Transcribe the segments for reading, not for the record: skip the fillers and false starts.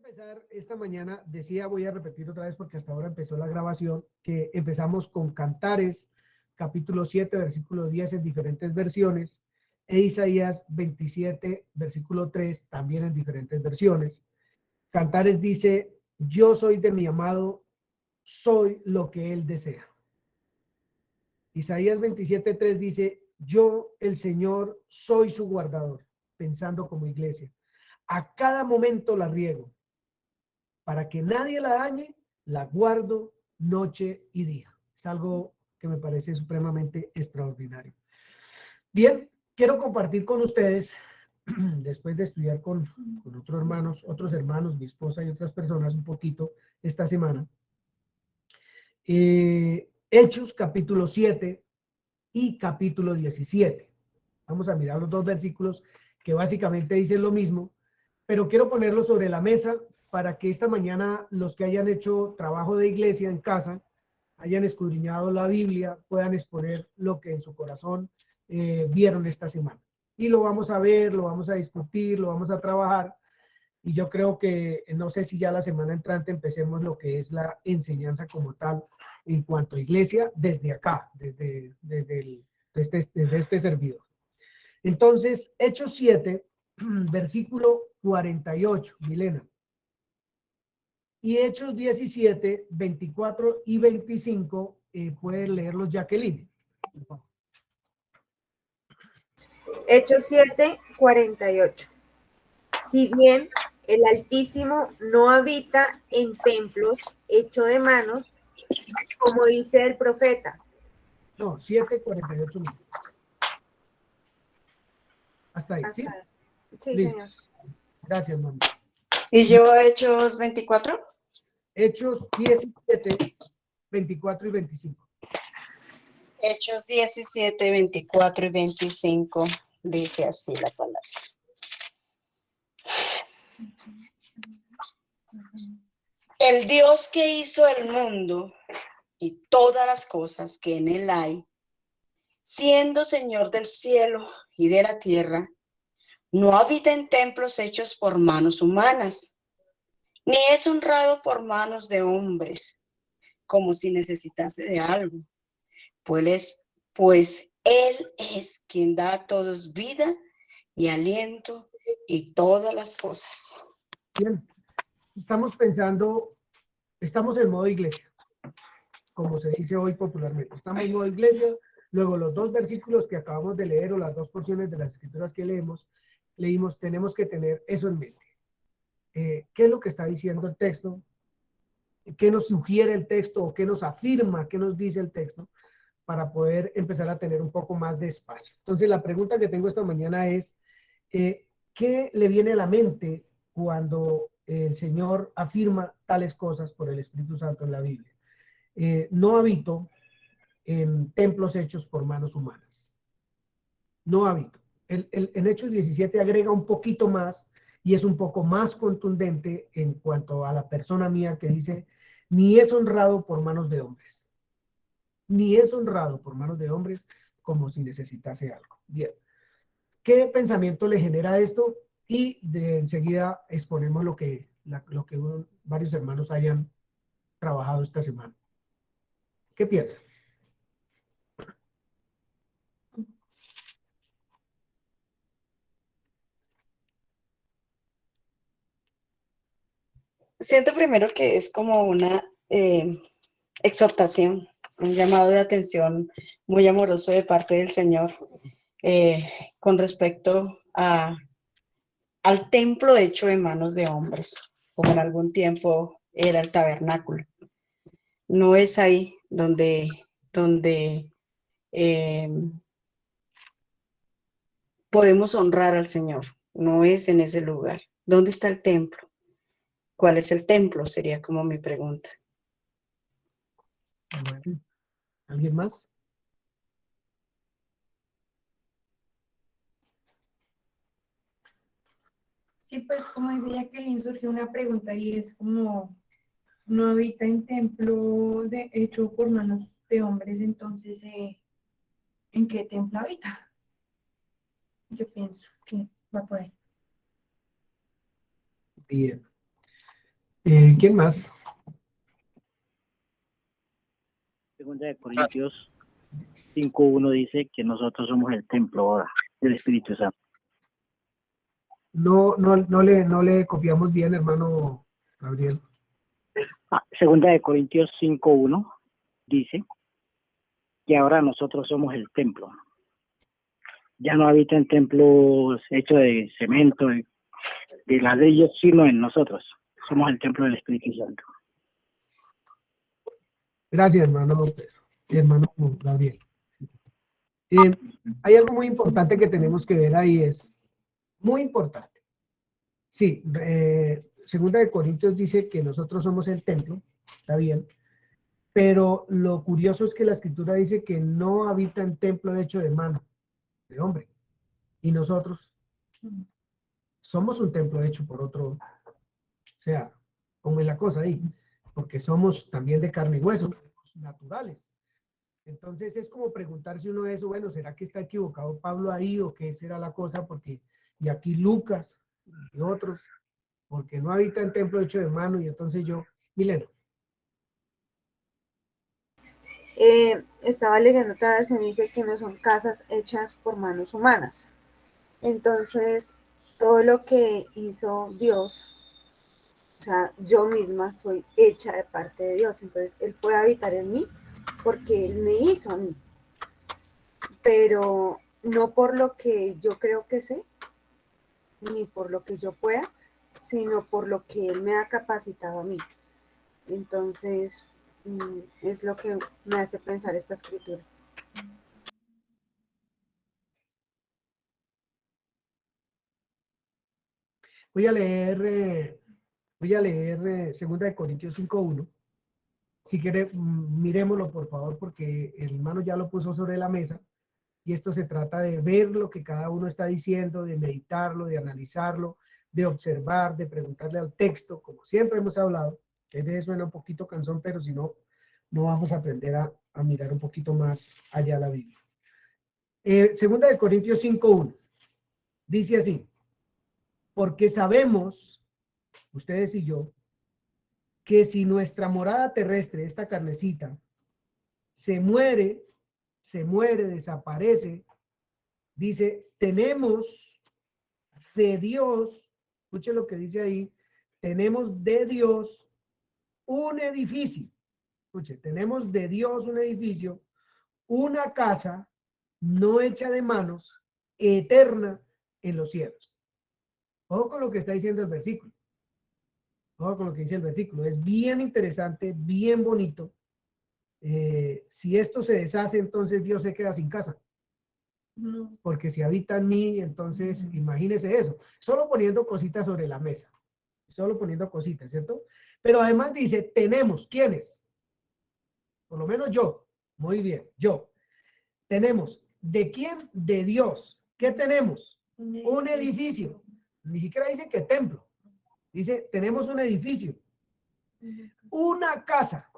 empezar esta mañana, decía, voy a repetir otra vez porque hasta ahora empezó la grabación, que empezamos con Cantares, capítulo 7, versículo 10 en diferentes versiones, e Isaías 27, versículo 3, también en diferentes versiones. Cantares dice, yo soy de mi amado, soy lo que él desea. Isaías 27, 3 dice, yo, el Señor, soy su guardador, pensando como iglesia. A cada momento la riego. Para que nadie la dañe, la guardo noche y día. Es algo que me parece supremamente extraordinario. Bien, quiero compartir con ustedes, después de estudiar con otros hermanos, mi esposa y otras personas un poquito esta semana, Hechos capítulo 7 y capítulo 17. Vamos a mirar los dos versículos que básicamente dicen lo mismo, pero quiero ponerlo sobre la mesa para que esta mañana los que hayan hecho trabajo de iglesia en casa, hayan escudriñado la Biblia, puedan exponer lo que en su corazón vieron esta semana. Y lo vamos a ver, lo vamos a discutir, lo vamos a trabajar. Y yo creo que, no sé si ya la semana entrante empecemos lo que es la enseñanza como tal en cuanto a iglesia desde acá, desde este servidor. Entonces, Hechos 7, versículo 48, Milena. Y Hechos 17, 24 y 25, pueden leerlos Jacqueline. Hechos 7, 48. Si bien el Altísimo no habita en templos hechos de manos, como dice el profeta. No, 7, 48 minutos. Hasta ahí, ¿sí? Sí, listo. señor. Gracias, mamá. ¿Y yo Hechos 24? Hechos 17, 24 y 25. Hechos 17, 24 y 25, dice así la palabra. El Dios que hizo el mundo y todas las cosas que en él hay, siendo Señor del cielo y de la tierra, no habita en templos hechos por manos humanas, ni es honrado por manos de hombres, como si necesitase de algo, pues Él es quien da a todos vida y aliento y todas las cosas. Bien, estamos en modo iglesia, como se dice hoy popularmente. Estamos en modo iglesia, luego los dos versículos que acabamos de leer o las dos porciones de las escrituras que leímos, tenemos que tener eso en mente. ¿Qué es lo que está diciendo el texto? ¿Qué nos sugiere el texto o qué nos afirma, qué nos dice el texto? Para poder empezar a tener un poco más de espacio. Entonces, la pregunta que tengo esta mañana es, ¿qué le viene a la mente cuando el Señor afirma tales cosas por el Espíritu Santo en la Biblia? No habito en templos hechos por manos humanas. No habito. El Hechos 17 agrega un poquito más y es un poco más contundente en cuanto a la persona mía que dice, ni es honrado por manos de hombres. Ni es honrado por manos de hombres como si necesitase algo. Bien. ¿Qué pensamiento le genera esto? Y enseguida exponemos lo que varios hermanos hayan trabajado esta semana. ¿Qué piensa? Siento primero que es como una exhortación, un llamado de atención muy amoroso de parte del Señor con respecto al templo hecho en manos de hombres, como en algún tiempo era el tabernáculo. No es ahí donde podemos honrar al Señor, no es en ese lugar. ¿Dónde está el templo? ¿Cuál es el templo? Sería como mi pregunta. Bueno, ¿alguien más? Sí, pues como decía Jacqueline, surgió una pregunta y es como no habita en templo hecho por manos de hombres, entonces ¿en qué templo habita? Yo pienso que va por ahí. Bien. ¿Quién más? Segunda de Corintios 5:1 dice que nosotros somos el templo ahora del Espíritu Santo. No le copiamos bien, hermano Gabriel. Segunda de Corintios 5:1 dice que ahora nosotros somos el templo. Ya no habita en templos hechos de cemento, de ladrillos, sino en nosotros. Somos el templo del Espíritu Santo. Gracias, hermano Gabriel. Hay algo muy importante que tenemos que ver ahí, es muy importante. Sí, Segunda de Corintios dice que nosotros somos el templo, está bien, pero lo curioso es que la escritura dice que no habita en templo hecho de mano, de hombre, y nosotros somos un templo hecho por otro, o sea, ¿cómo es la cosa ahí? Porque somos también de carne y hueso, naturales. Entonces es como preguntarse uno eso, bueno, ¿será que está equivocado Pablo ahí o qué será la cosa? Porque, y aquí Lucas y otros, porque no habita en templo hecho de mano, y entonces yo, Milena. Estaba leyendo otra versión, dice que no son casas hechas por manos humanas. Entonces, todo lo que hizo Dios, o sea, yo misma soy hecha de parte de Dios. Entonces, Él puede habitar en mí porque Él me hizo a mí. Pero no por lo que yo creo que sé, ni por lo que yo pueda, sino por lo que Él me ha capacitado a mí. Entonces, es lo que me hace pensar esta escritura. Voy a leer 2 de Corintios 5:1. Si quiere, miremoslo por favor, porque el hermano ya lo puso sobre la mesa, y esto se trata de ver lo que cada uno está diciendo, de meditarlo, de analizarlo, de observar, de preguntarle al texto, como siempre hemos hablado, que de eso suena un poquito cansón, pero si no, no vamos a aprender a mirar un poquito más allá la Biblia. 2 de Corintios 5:1, dice así: porque sabemos, ustedes y yo, que si nuestra morada terrestre, esta carnecita, se muere, desaparece, dice, tenemos de Dios, escuche lo que dice ahí, tenemos de Dios un edificio, escuche, tenemos de Dios un edificio, una casa no hecha de manos, eterna en los cielos. Ojo con lo que está diciendo el versículo. Ojo con lo que dice el versículo. Es bien interesante, bien bonito. Si esto se deshace, entonces Dios se queda sin casa. No. Porque si habita en mí, entonces imagínese eso. Solo poniendo cositas sobre la mesa. Solo poniendo cositas, ¿cierto? Pero además dice, tenemos, ¿quiénes? Por lo menos yo. Muy bien, yo. Tenemos, ¿de quién? De Dios. ¿Qué tenemos? Un edificio. Ni siquiera dice que templo. Dice, tenemos un edificio. Una casa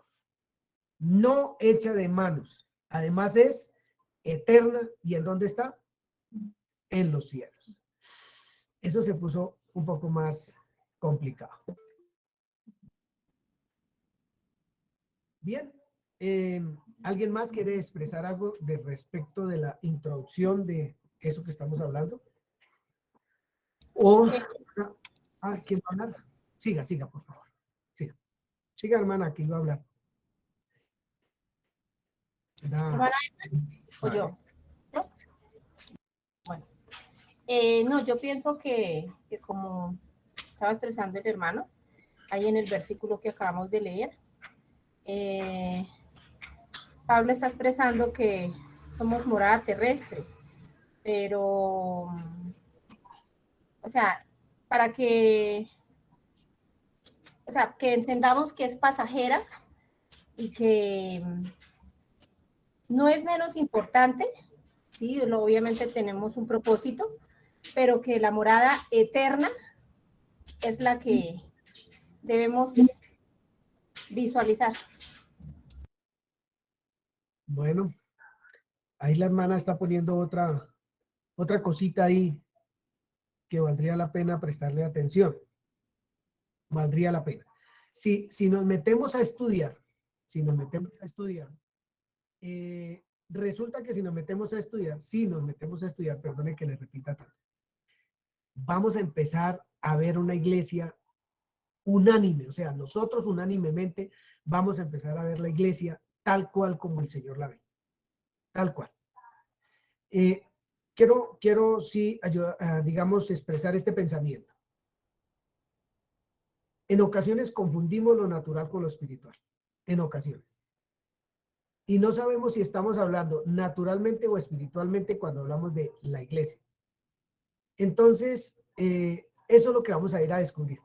no hecha de manos. Además es eterna. ¿Y en dónde está? En los cielos. Eso se puso un poco más complicado. Bien. ¿Alguien más quiere expresar algo de respecto de la introducción de eso que estamos hablando? O, ¿quién va a hablar? Siga, por favor. Siga, hermana, aquí va a hablar. Hermana, o yo. ¿No? Bueno, no, yo pienso que como estaba expresando el hermano, ahí en el versículo que acabamos de leer, Pablo está expresando que somos morada terrestre, pero, o sea, para que, o sea, que entendamos que es pasajera y que no es menos importante, sí, obviamente tenemos un propósito, pero que la morada eterna es la que debemos visualizar. Bueno, ahí la hermana está poniendo otra cosita ahí que valdría la pena prestarle atención. Valdría la pena. Si nos metemos a estudiar, resulta que si nos metemos a estudiar, perdone que le repita tanto, vamos a empezar a ver una iglesia unánime, o sea, nosotros unánimemente vamos a empezar a ver la iglesia tal cual como el Señor la ve, tal cual. Quiero sí, digamos, expresar este pensamiento. En ocasiones confundimos lo natural con lo espiritual, en ocasiones. Y no sabemos si estamos hablando naturalmente o espiritualmente cuando hablamos de la iglesia. Entonces, eso es lo que vamos a ir a descubrir.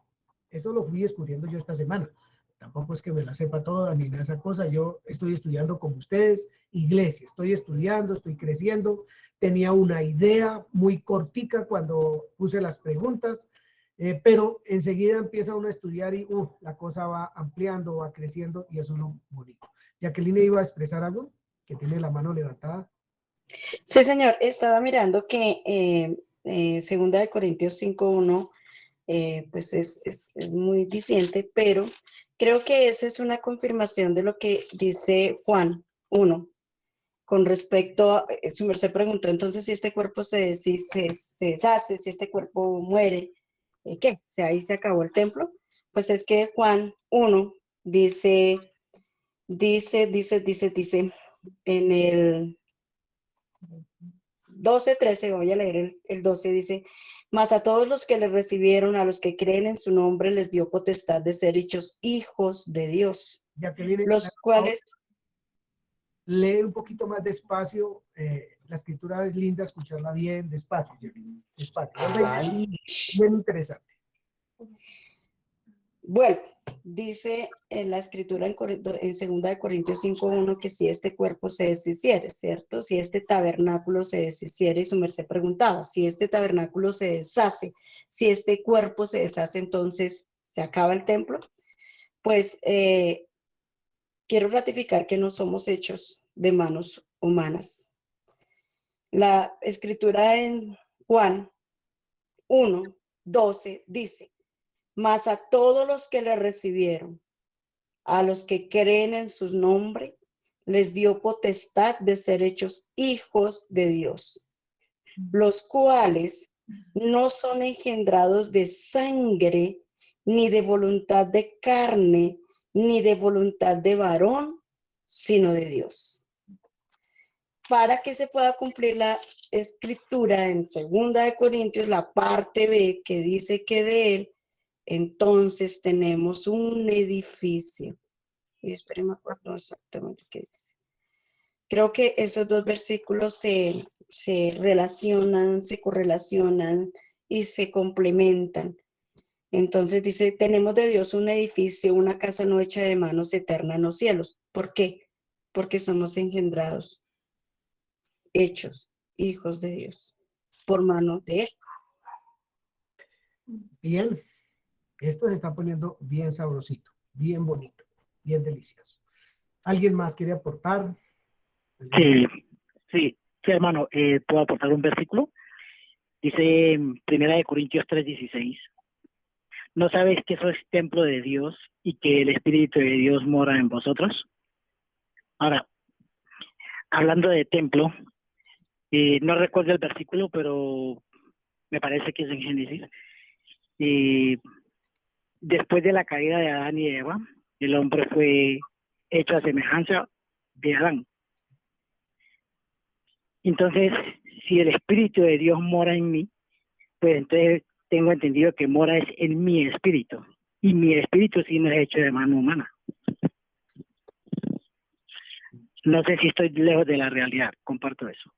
Eso lo fui descubriendo yo esta semana. Tampoco es que me la sepa toda ni nada de esa cosa. Yo estoy estudiando como ustedes, iglesia. Estoy estudiando, estoy creciendo. Tenía una idea muy cortica cuando puse las preguntas, pero enseguida empieza uno a estudiar y la cosa va ampliando, va creciendo y eso es lo bonito. Jacqueline iba a expresar algo, que tiene la mano levantada. Sí, señor. Estaba mirando que segunda de Corintios 5:1 pues es muy diciente, pero creo que esa es una confirmación de lo que dice Juan 1, con respecto a, su merced preguntó, entonces si este cuerpo se deshace, si este cuerpo muere, ¿qué? O sea, ahí se acabó el templo. Pues es que Juan 1 dice en el 12:13, voy a leer el 12, dice, mas a todos los que le recibieron, a los que creen en su nombre, les dio potestad de ser hechos hijos de Dios, Jacqueline, los cuales... Lee un poquito más despacio, la escritura es linda, escucharla bien, despacio, Jacqueline, despacio. Ay. Bien interesante. Bueno, dice en la escritura en 2 de Corintios 5:1 que si este cuerpo se deshiciere, ¿cierto? Si este tabernáculo se deshiciere, y su merced preguntaba, si este tabernáculo se deshace, si este cuerpo se deshace, entonces se acaba el templo. Pues quiero ratificar que no somos hechos de manos humanas. La escritura en Juan 1:12 dice, mas a todos los que le recibieron, a los que creen en su nombre, les dio potestad de ser hechos hijos de Dios, los cuales no son engendrados de sangre, ni de voluntad de carne, ni de voluntad de varón, sino de Dios. Para que se pueda cumplir la escritura en 2 de Corintios, la parte B, que dice que de él, entonces tenemos un edificio. Y esperen, me acuerdo exactamente qué dice. Creo que esos dos versículos se relacionan, se correlacionan y se complementan. Entonces dice, tenemos de Dios un edificio, una casa no hecha de manos, eterna en los cielos. ¿Por qué? Porque somos engendrados, hechos, hijos de Dios, por mano de Él. Bien, esto se está poniendo bien sabrosito, bien bonito, bien delicioso. ¿Alguien más quiere aportar? Sí, hermano, ¿puedo aportar un versículo? Dice en 1 de Corintios 3:16, ¿no sabes que sois templo de Dios y que el Espíritu de Dios mora en vosotros? Ahora, hablando de templo, no recuerdo el versículo, pero me parece que es en Génesis. Después de la caída de Adán y Eva, el hombre fue hecho a semejanza de Adán. Entonces, si el Espíritu de Dios mora en mí, pues entonces tengo entendido que mora es en mi espíritu. Y mi espíritu sí no es hecho de mano humana. No sé si estoy lejos de la realidad, comparto eso.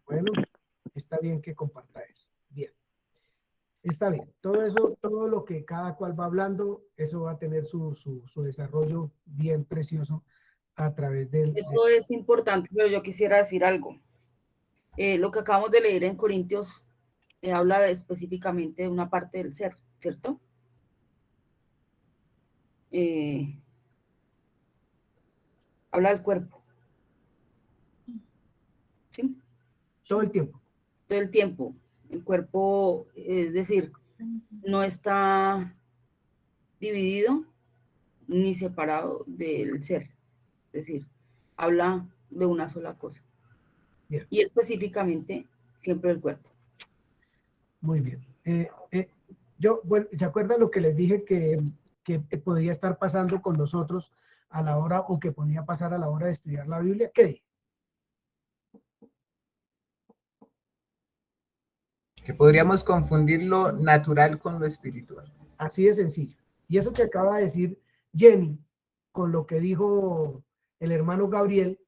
Bueno, está bien que comparta eso. Bien. Está bien. Todo eso, todo lo que cada cual va hablando, eso va a tener su desarrollo bien precioso a través del... Eso es importante, pero yo quisiera decir algo. Lo que acabamos de leer en Corintios habla específicamente de una parte del ser, ¿cierto? Habla del cuerpo. ¿Sí? Todo el tiempo. Todo el tiempo. El cuerpo, es decir, no está dividido, ni separado del ser. Es decir, habla de una sola cosa. Bien. Y específicamente siempre el cuerpo. Muy bien. Bueno, ¿se acuerdan lo que les dije que podría estar pasando con nosotros a la hora, o que podía pasar a la hora de estudiar la Biblia? ¿Qué dije? Que podríamos confundir lo natural con lo espiritual. Así de sencillo. Y eso que acaba de decir Jenny, con lo que dijo el hermano Gabriel,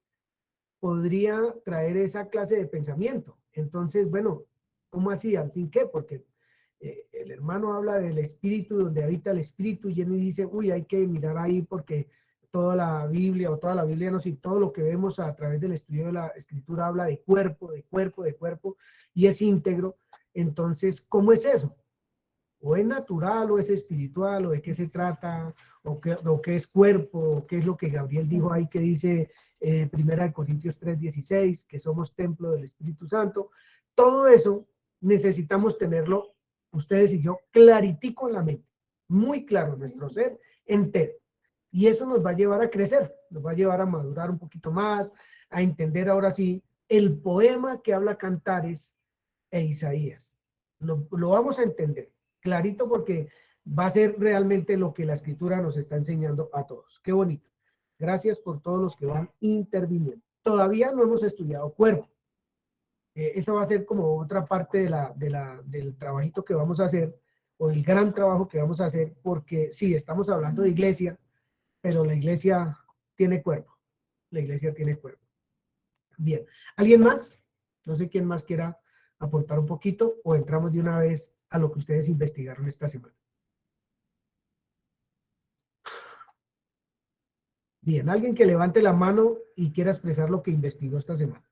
podría traer esa clase de pensamiento. Entonces, bueno, ¿cómo así? ¿Al fin qué? Porque el hermano habla del espíritu, donde habita el espíritu, y Jenny dice, uy, hay que mirar ahí porque toda la Biblia, o toda la Biblia, no sé, todo lo que vemos a través del estudio de la escritura habla de cuerpo, de cuerpo, de cuerpo, y es íntegro. Entonces, ¿cómo es eso? ¿O es natural, o es espiritual, o de qué se trata, o qué es cuerpo, o qué es lo que Gabriel dijo ahí, que dice Primera de Corintios 3:16, que somos templo del Espíritu Santo? Todo eso necesitamos tenerlo, ustedes y yo, claritico en la mente, muy claro, nuestro ser entero. Y eso nos va a llevar a crecer, nos va a llevar a madurar un poquito más, a entender ahora sí el poema que habla Cantares e Isaías. Lo vamos a entender clarito, porque va a ser realmente lo que la escritura nos está enseñando a todos. Qué bonito. Gracias por todos los que van interviniendo. Todavía no hemos estudiado cuerpo. Esa va a ser como otra parte del trabajito que vamos a hacer, o el gran trabajo que vamos a hacer, porque sí, estamos hablando de iglesia, pero la iglesia tiene cuerpo. La iglesia tiene cuerpo. Bien. ¿Alguien más? No sé quién más quiera aportar un poquito, o entramos de una vez a lo que ustedes investigaron esta semana. Bien, alguien que levante la mano y quiera expresar lo que investigó esta semana.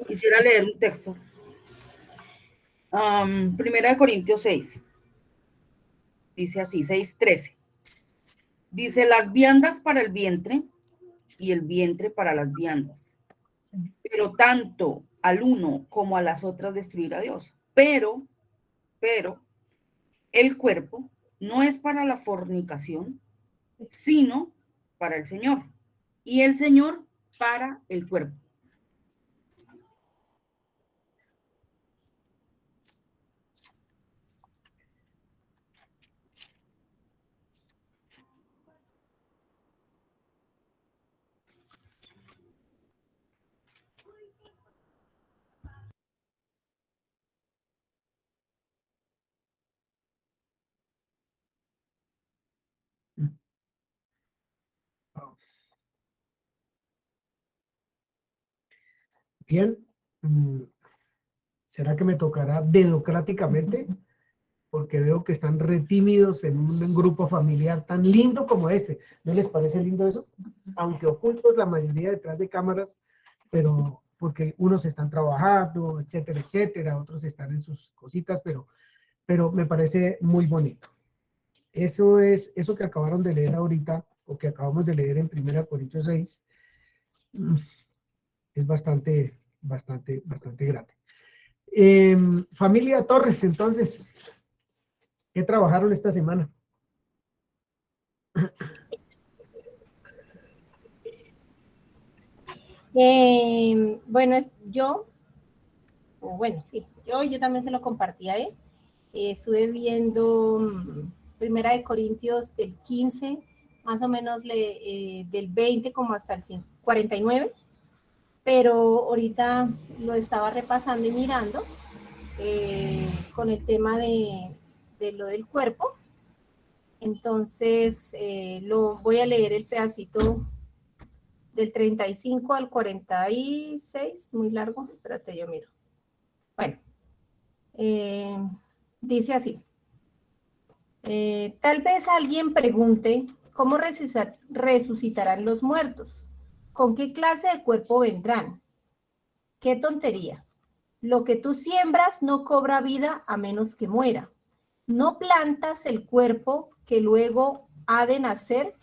Quisiera leer un texto. Primera de Corintios 6. Dice así, 6:13. Dice, las viandas para el vientre y el vientre para las viandas. Pero tanto al uno como a las otras destruirá Dios. Pero, el cuerpo no es para la fornicación, sino para el Señor. Y el Señor para el cuerpo. Bien. ¿Será que me tocará democráticamente? Porque veo que están retímidos en un grupo familiar tan lindo como este. ¿No les parece lindo eso? Aunque ocultos la mayoría detrás de cámaras, pero porque unos están trabajando, etcétera, etcétera, otros están en sus cositas, pero me parece muy bonito. Eso que acabaron de leer ahorita, o que acabamos de leer en 1 Corintios 6, es bastante grande. Familia Torres, entonces, ¿qué trabajaron esta semana? Bueno, yo también se lo compartí a él. Estuve viendo Primera de Corintios del 15, más o menos del 20 como hasta el 49, pero ahorita lo estaba repasando y mirando con el tema de lo del cuerpo. Entonces, voy a leer el pedacito del 35 al 46, muy largo, espérate, yo miro. Bueno, dice así. Tal vez alguien pregunte, ¿cómo resucitarán los muertos? ¿Con qué clase de cuerpo vendrán? ¡Qué tontería! Lo que tú siembras no cobra vida a menos que muera. No plantas el cuerpo que luego ha de nacer,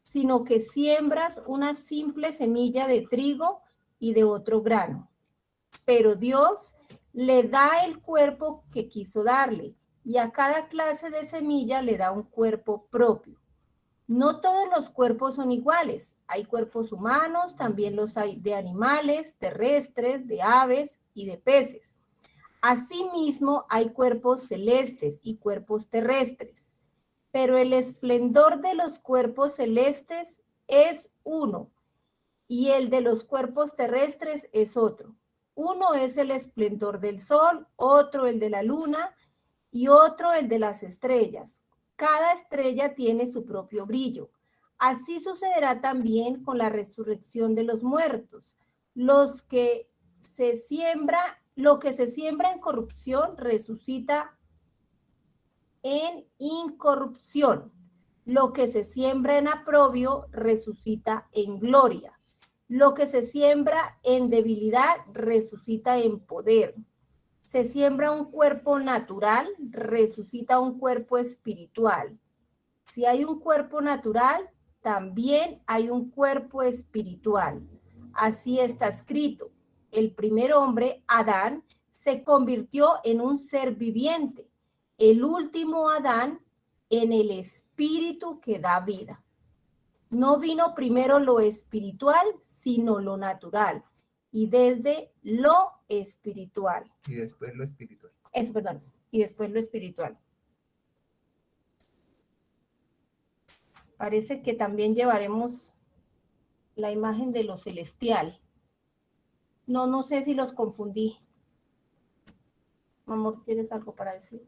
sino que siembras una simple semilla de trigo y de otro grano. Pero Dios le da el cuerpo que quiso darle, y a cada clase de semilla le da un cuerpo propio. No todos los cuerpos son iguales. Hay cuerpos humanos, también los hay de animales, terrestres, de aves y de peces. Asimismo, hay cuerpos celestes y cuerpos terrestres. Pero el esplendor de los cuerpos celestes es uno, y el de los cuerpos terrestres es otro. Uno es el esplendor del sol, otro el de la luna, y otro el de las estrellas. Cada estrella tiene su propio brillo. Así sucederá también con la resurrección de los muertos. Lo que se siembra en corrupción resucita en incorrupción. Lo que se siembra en aprobio resucita en gloria. Lo que se siembra en debilidad resucita en poder. Se siembra un cuerpo natural, resucita un cuerpo espiritual. Si hay un cuerpo natural, también hay un cuerpo espiritual. Así está escrito. El primer hombre, Adán, se convirtió en un ser viviente. El último Adán, en el espíritu que da vida. No vino primero lo espiritual, sino lo natural. Y desde lo espiritual. Y después lo espiritual. Y después lo espiritual. Parece que también llevaremos la imagen de lo celestial. No sé si los confundí. Amor, ¿tienes algo para decir?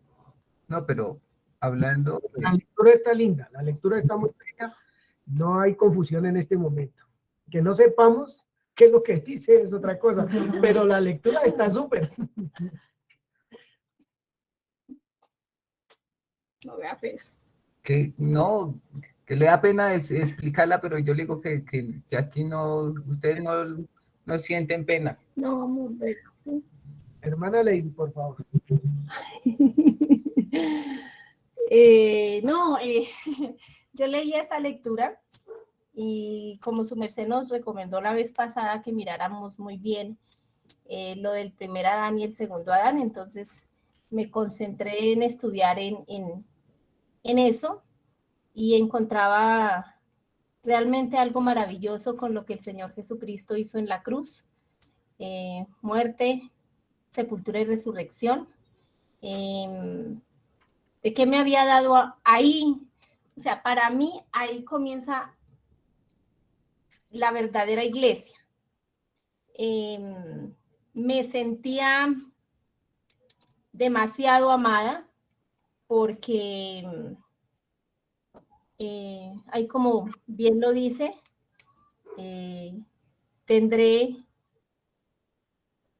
No, pero hablando... La lectura está linda, la lectura está muy rica, no hay confusión en este momento. Que no sepamos qué es lo que dice es otra cosa, pero la lectura está súper. No vea fea. Que no, que le da pena explicarla, pero yo le digo que aquí no, ustedes no sienten pena. No, amor, sí. Hermana Lady, por favor. Yo leí esta lectura y como su merced nos recomendó la vez pasada que miráramos muy bien lo del primer Adán y el segundo Adán, entonces me concentré en estudiar en eso y encontraba realmente algo maravilloso con lo que el Señor Jesucristo hizo en la cruz. Muerte, sepultura y resurrección. ¿De qué me había dado ahí? O sea, para mí ahí comienza la verdadera iglesia. Me sentía demasiado amada porque ahí como bien lo dice, tendré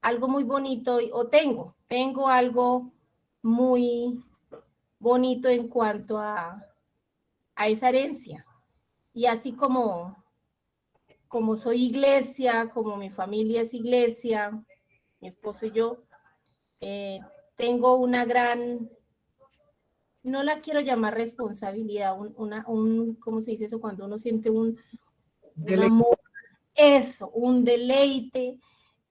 algo muy bonito, o tengo algo muy bonito en cuanto a esa herencia. Y así como soy iglesia, como mi familia es iglesia, mi esposo y yo, tengo una gran, no la quiero llamar responsabilidad, ¿cómo se dice eso? Cuando uno siente un amor, un deleite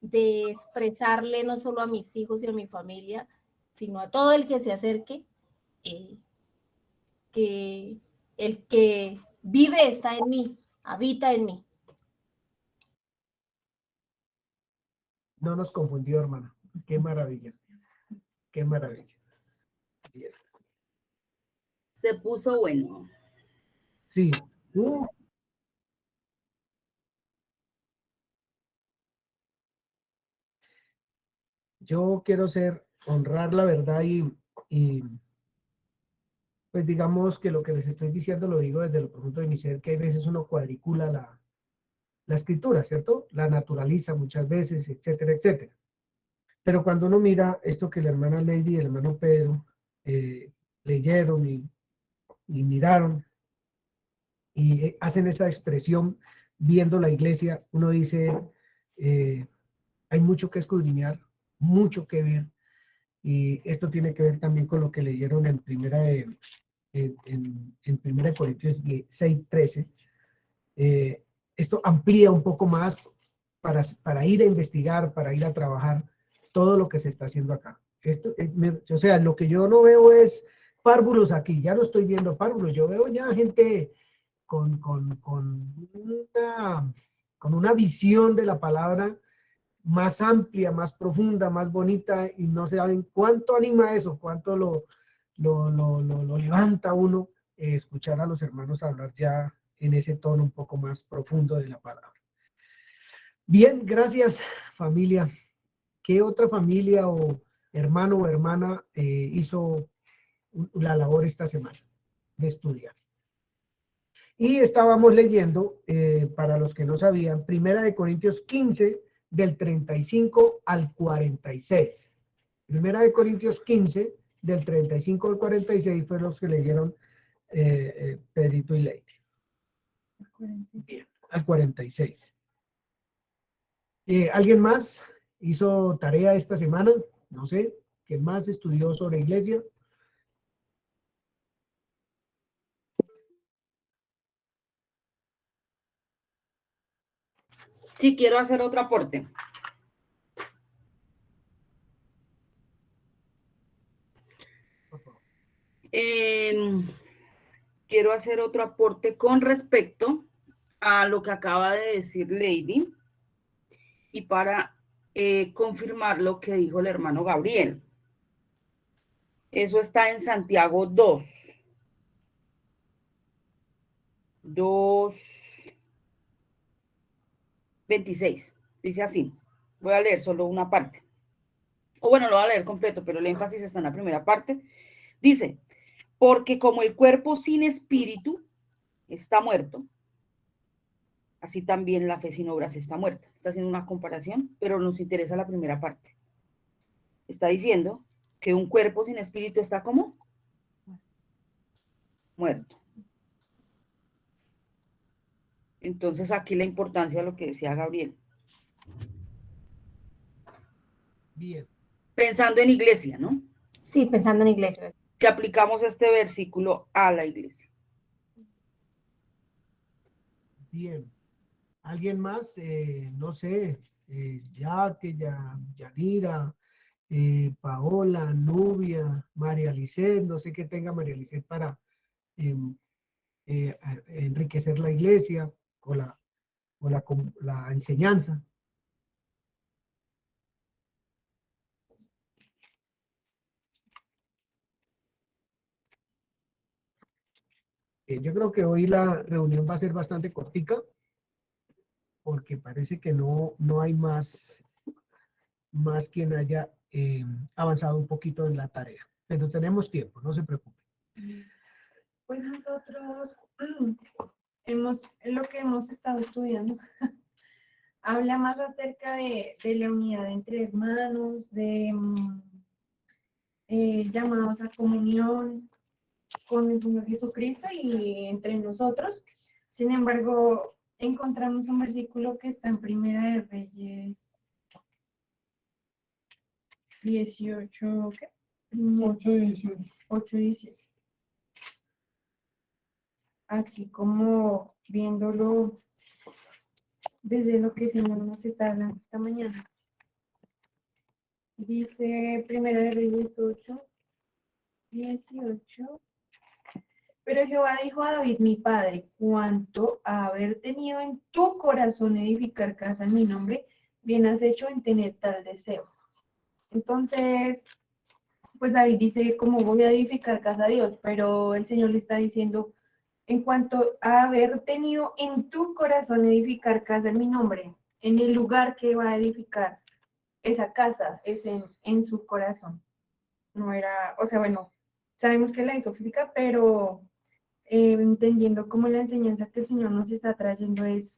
de expresarle no solo a mis hijos y a mi familia, sino a todo el que se acerque, que el que vive está en mí, habita en mí. No nos confundió, hermana. Qué maravilla. Qué maravilla. Bien. Se puso bueno. Sí. Yo quiero honrar la verdad y pues digamos que lo que les estoy diciendo lo digo desde lo profundo de mi ser, que hay veces uno cuadricula la escritura, ¿cierto? La naturaliza muchas veces, etcétera, etcétera. Pero cuando uno mira esto que la hermana Lady y el hermano Pedro leyeron y miraron y hacen esa expresión viendo la iglesia, uno dice, hay mucho que escudriñar, mucho que ver, y esto tiene que ver también con lo que leyeron en primera en 1 Corintios 6:13. Esto amplía un poco más para ir a investigar, para ir a trabajar todo lo que se está haciendo acá. Esto, o sea, lo que yo no veo es párvulos aquí, ya no estoy viendo párvulos, yo veo ya gente con una visión de la palabra más amplia, más profunda, más bonita, y no saben cuánto anima eso, cuánto lo levanta uno escuchar a los hermanos hablar ya en ese tono un poco más profundo de la palabra. Bien, gracias familia. ¿Qué otra familia o hermano o hermana hizo la labor esta semana de estudiar? Y estábamos leyendo, para los que no sabían, 1 Corintios 15, del 35 al 46. 1 Corintios 15, del 35 al 46, fue los que leyeron Pedrito y Leite. Bien, al 46. ¿Alguien más hizo tarea esta semana? No sé. ¿Quién más estudió sobre iglesia? Sí, quiero hacer otro aporte. Quiero hacer otro aporte con respecto a lo que acaba de decir Lady y para confirmar lo que dijo el hermano Gabriel. Eso está en Santiago 2:26. Dice así. Voy a leer solo una parte. O bueno, lo voy a leer completo, pero el énfasis está en la primera parte. Dice, porque como el cuerpo sin espíritu está muerto, así también la fe sin obras está muerta. Está haciendo una comparación, pero nos interesa la primera parte. Está diciendo que un cuerpo sin espíritu está ¿cómo? Muerto. Entonces aquí la importancia de lo que decía Gabriel. Bien. Pensando en iglesia, ¿no? Sí, pensando en iglesia. Si aplicamos este versículo a la iglesia. Bien. ¿Alguien más? No sé, Yanira, Paola, Nubia, María Lisset, no sé qué tenga María Lisset para enriquecer la iglesia o la enseñanza. Yo creo que hoy la reunión va a ser bastante cortica porque parece que no hay más quien haya avanzado un poquito en la tarea. Pero tenemos tiempo, no se preocupen. Pues nosotros lo que hemos estado estudiando habla más acerca de la unidad entre hermanos, de llamados a comunión con el Señor Jesucristo y entre nosotros. Sin embargo, encontramos un versículo que está en Primera de Reyes 18, ¿qué? 8:18. Aquí como viéndolo desde lo que el Señor nos está hablando esta mañana. Dice Primera de Reyes 8:18. Pero Jehová dijo a David, mi padre, cuanto a haber tenido en tu corazón edificar casa en mi nombre, bien has hecho en tener tal deseo. Entonces, pues David dice, ¿cómo voy a edificar casa a Dios? Pero el Señor le está diciendo, en cuanto a haber tenido en tu corazón edificar casa en mi nombre, en el lugar que va a edificar esa casa, es en su corazón. No era, o sea, bueno, sabemos que la hizo física, pero entendiendo cómo la enseñanza que el Señor nos está trayendo es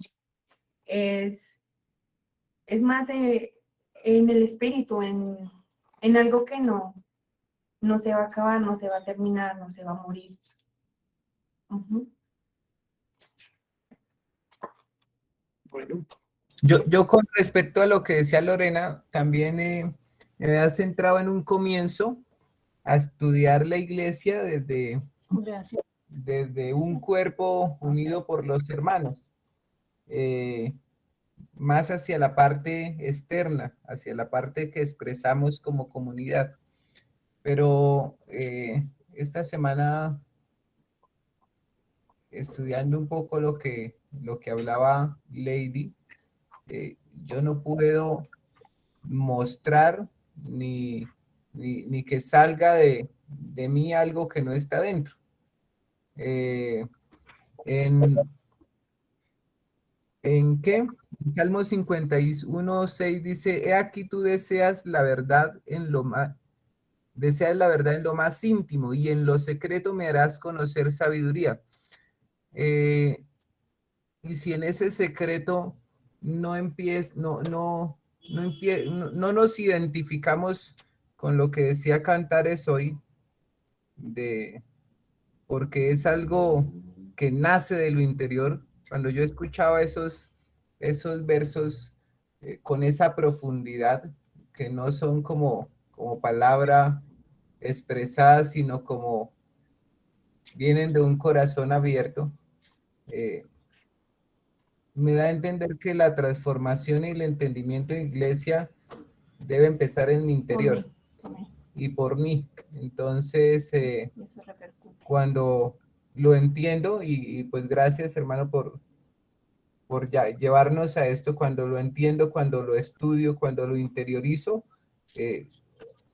más en el espíritu, en algo que no se va a acabar, no se va a terminar, no se va a morir. Bueno. Yo con respecto a lo que decía Lorena, también me había centrado en un comienzo a estudiar la iglesia desde Gracias. desde un cuerpo unido por los hermanos, más hacia la parte externa, hacia la parte que expresamos como comunidad. Pero esta semana, estudiando un poco lo que hablaba Lady, yo no puedo mostrar ni que salga de mí algo que no está dentro. ¿En qué? En Salmo 51:6 dice, he aquí tú deseas la verdad en lo más íntimo y en lo secreto me harás conocer sabiduría. Y si en ese secreto no nos identificamos con lo que decía Cantares hoy, porque es algo que nace de lo interior. Cuando yo escuchaba esos versos con esa profundidad, que no son como palabra expresada, sino como vienen de un corazón abierto, me da a entender que la transformación y el entendimiento de iglesia debe empezar en mi interior y por mí. Entonces, cuando lo entiendo, y pues gracias, hermano, por ya llevarnos a esto, cuando lo entiendo, cuando lo estudio, cuando lo interiorizo,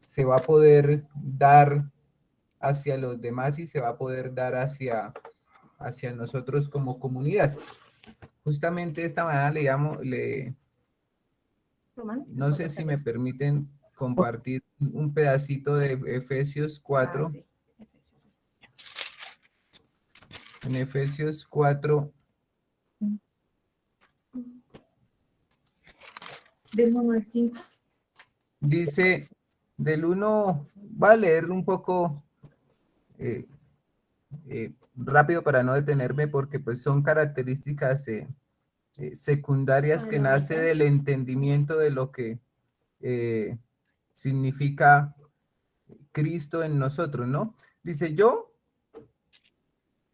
se va a poder dar hacia los demás y se va a poder dar hacia nosotros como comunidad. Justamente esta mañana no sé si me permiten compartir un pedacito de Efesios 4. Sí. En Efesios 4. Del 1 al 5. Dice, del 1, va a leer un poco rápido para no detenerme, porque pues son características secundarias que nace del entendimiento de lo que significa Cristo en nosotros, ¿no? Dice, yo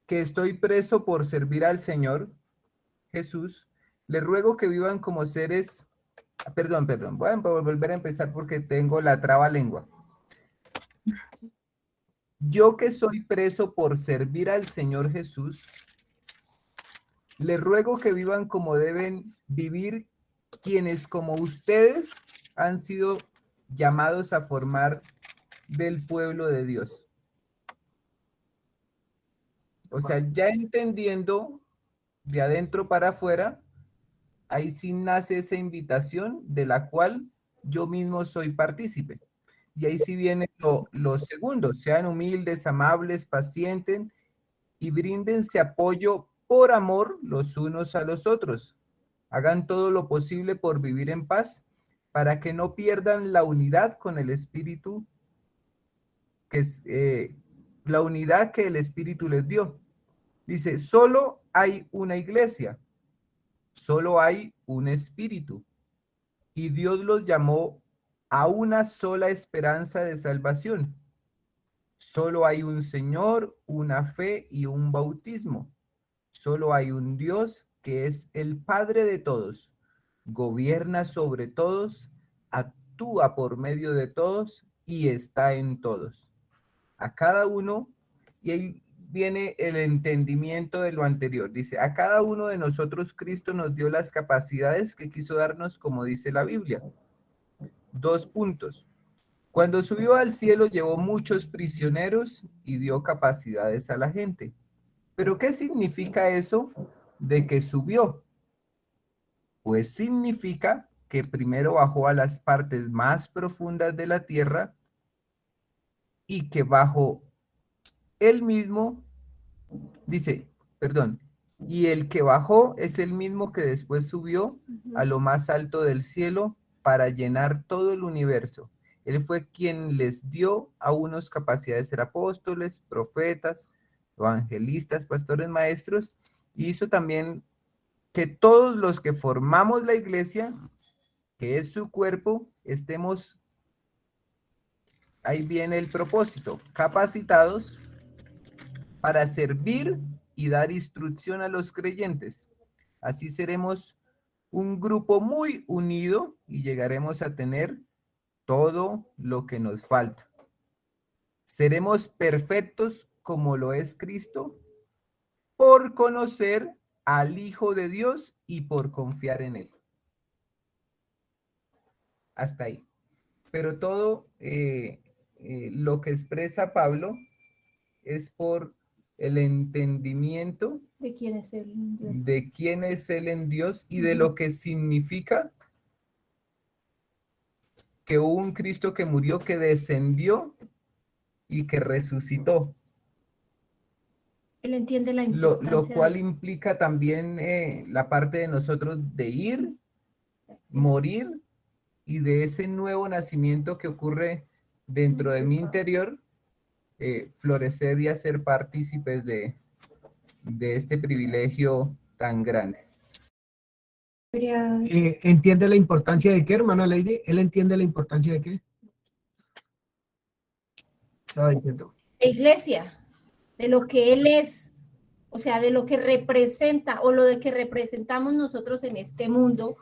que estoy preso por servir al Señor Jesús, le ruego que vivan como seres, perdón, voy a volver a empezar porque tengo la traba lengua. Yo que soy preso por servir al Señor Jesús, le ruego que vivan como deben vivir quienes como ustedes han sido llamados a formar del pueblo de Dios. O sea, ya entendiendo de adentro para afuera, ahí sí nace esa invitación de la cual yo mismo soy partícipe. Y ahí sí viene lo segundo, sean humildes, amables, pacientes y bríndense apoyo por amor los unos a los otros. Hagan todo lo posible por vivir en paz, para que no pierdan la unidad con el Espíritu, que es la unidad que el Espíritu les dio. Dice, solo hay una iglesia, solo hay un Espíritu, y Dios los llamó a una sola esperanza de salvación. Solo hay un Señor, una fe y un bautismo. Solo hay un Dios que es el Padre de todos, gobierna sobre todos, actúa por medio de todos y está en todos. A cada uno, y ahí viene el entendimiento de lo anterior, dice, a cada uno de nosotros Cristo nos dio las capacidades que quiso darnos, como dice la Biblia. 2 puntos. Cuando subió al cielo llevó muchos prisioneros y dio capacidades a la gente. ¿Pero qué significa eso de que subió? Pues significa que primero bajó a las partes más profundas de la tierra y que bajo él mismo, dice, perdón, y el que bajó es el mismo que después subió a lo más alto del cielo para llenar todo el universo. Él fue quien les dio a unos capacidades de ser apóstoles, profetas, evangelistas, pastores, maestros, y hizo también que todos los que formamos la iglesia, que es su cuerpo, estemos, ahí viene el propósito, capacitados para servir y dar instrucción a los creyentes. Así seremos un grupo muy unido y llegaremos a tener todo lo que nos falta. Seremos perfectos como lo es Cristo por conocer al Hijo de Dios y por confiar en Él. Hasta ahí. Pero todo lo que expresa Pablo es por el entendimiento ¿De quién es Él en Dios? de quién es Él en Dios y de lo que significa que hubo un Cristo que murió, que descendió y que resucitó. Él entiende la Lo importancia cual de- implica también la parte de nosotros de ir, morir y de ese nuevo nacimiento que ocurre dentro de mi interior, florecer y hacer partícipes de este privilegio tan grande. Quería- ¿Entiende la importancia de qué, hermana Lady? ¿Él entiende la importancia de qué? Estaba diciendo. la iglesia, de lo que Él es, o sea, de lo que representa o lo de que representamos nosotros en este mundo,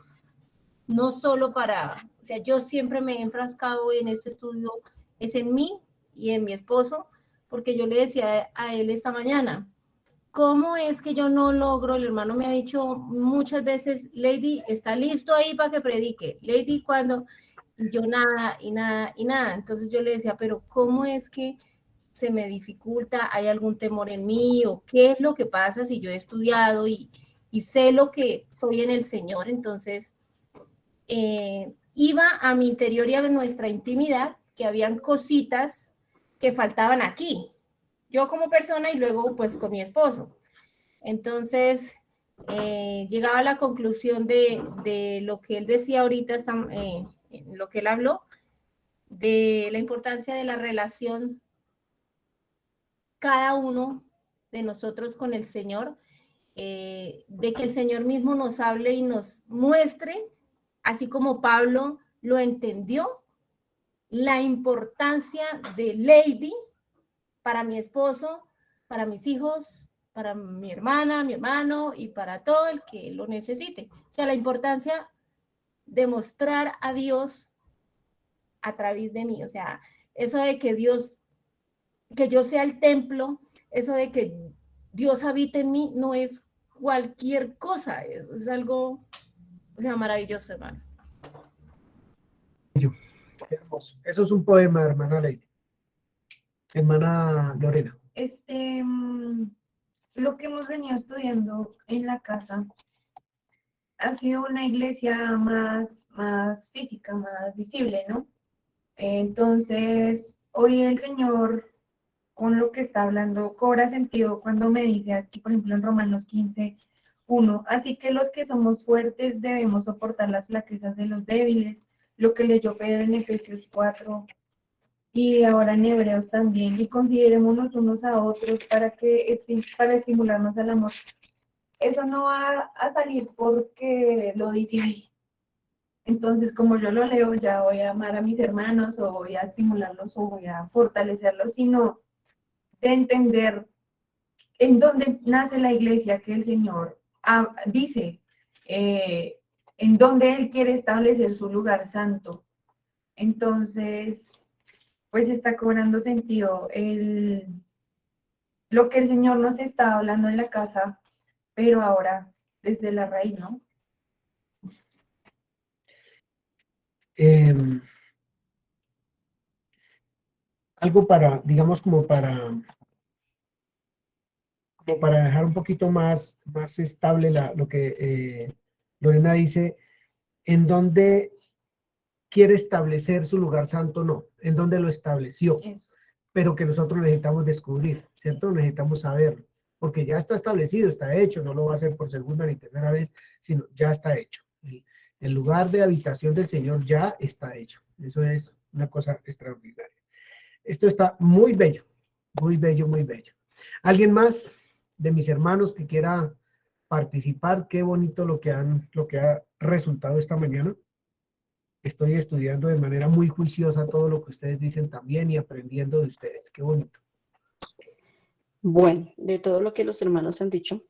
no solo para, o sea, yo siempre me he enfrascado en este estudio, es en mí y en mi esposo, porque yo le decía a él esta mañana, ¿cómo es que yo no logro? El hermano me ha dicho muchas veces, Lady, ¿está listo ahí para que predique? Lady, cuando yo nada y nada y nada. Entonces yo le decía, pero ¿cómo es que se me dificulta? ¿Hay algún temor en mí? ¿O qué es lo que pasa si yo he estudiado y sé lo que soy en el Señor? Entonces iba a mi interior y a nuestra intimidad, que habían cositas que faltaban aquí. Yo como persona y luego pues con mi esposo. Entonces, llegaba a la conclusión de lo que él decía ahorita, lo que él habló, de la importancia de la relación cada uno de nosotros con el Señor, de que el Señor mismo nos hable y nos muestre, así como Pablo lo entendió, la importancia de Lady para mi esposo, para mis hijos, para mi hermana, mi hermano y para todo el que lo necesite. O sea, la importancia de mostrar a Dios a través de mí. O sea, eso de que Dios, que yo sea el templo, eso de que Dios habita en mí, no es cualquier cosa, es algo, o sea, maravilloso, hermano. Qué hermoso. Eso es un poema, hermana Lady. Hermana Lorena. Lo que hemos venido estudiando en la casa ha sido una iglesia más física, más visible, ¿no? Entonces, hoy el Señor, con lo que está hablando, cobra sentido cuando me dice aquí, por ejemplo, en Romanos 15:1, así que los que somos fuertes debemos soportar las flaquezas de los débiles, lo que leyó Pedro en Efesios 4, y ahora en Hebreos también, y considerémonos unos a otros para estimularnos al amor. Eso no va a salir porque lo dice ahí. Entonces, como yo lo leo, ya voy a amar a mis hermanos, o voy a estimularlos, o voy a fortalecerlos, sino de entender en dónde nace la iglesia que el Señor dice, en dónde Él quiere establecer su lugar santo. Entonces, pues está cobrando sentido lo que el Señor nos está hablando en la casa, pero ahora desde la raíz, ¿no? Algo para, digamos, como para dejar un poquito más estable lo que Lorena dice, en dónde quiere establecer su lugar santo, no, en dónde lo estableció, Eso. pero que nosotros necesitamos descubrir, ¿cierto? Necesitamos saberlo, porque ya está establecido, está hecho, no lo va a hacer por segunda ni tercera vez, sino ya está hecho. El lugar de habitación del Señor ya está hecho. Eso es una cosa extraordinaria. Esto está muy bello, muy bello, muy bello. ¿Alguien más de mis hermanos que quiera participar? Qué bonito lo que ha resultado esta mañana. Estoy estudiando de manera muy juiciosa todo lo que ustedes dicen también y aprendiendo de ustedes. Qué bonito. Bueno, de todo lo que los hermanos han dicho,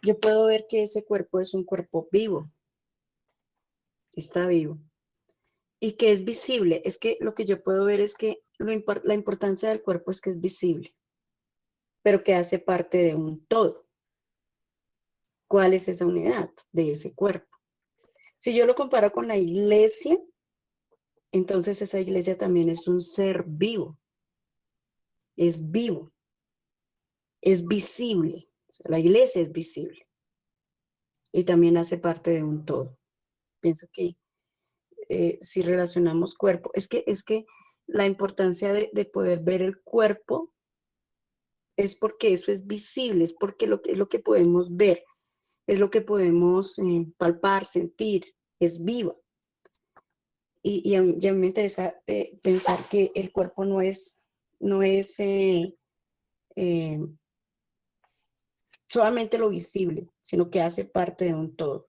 yo puedo ver que ese cuerpo es un cuerpo vivo, está vivo, y que es visible. Es que lo que yo puedo ver es que la importancia del cuerpo es que es visible, pero que hace parte de un todo. ¿Cuál es esa unidad de ese cuerpo? Si yo lo comparo con la iglesia, entonces esa iglesia también es un ser vivo, es vivo, es visible. O sea, la iglesia es visible y también hace parte de un todo. Pienso que si relacionamos cuerpo, es que la importancia de poder ver el cuerpo es porque eso es visible, es porque es lo que podemos ver, es lo que podemos palpar, sentir, es viva. Y a mí me interesa pensar que el cuerpo no es solamente lo visible, sino que hace parte de un todo.